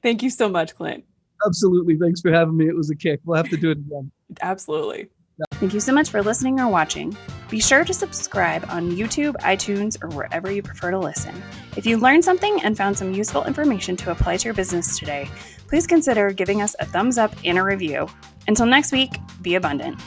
Thank you so much, Klint. Absolutely. Thanks for having me. It was a kick. We'll have to do it again. Absolutely. Thank you so much for listening or watching. Be sure to subscribe on YouTube, iTunes, or wherever you prefer to listen. If you learned something and found some useful information to apply to your business today, please consider giving us a thumbs up and a review. Until next week, be abundant.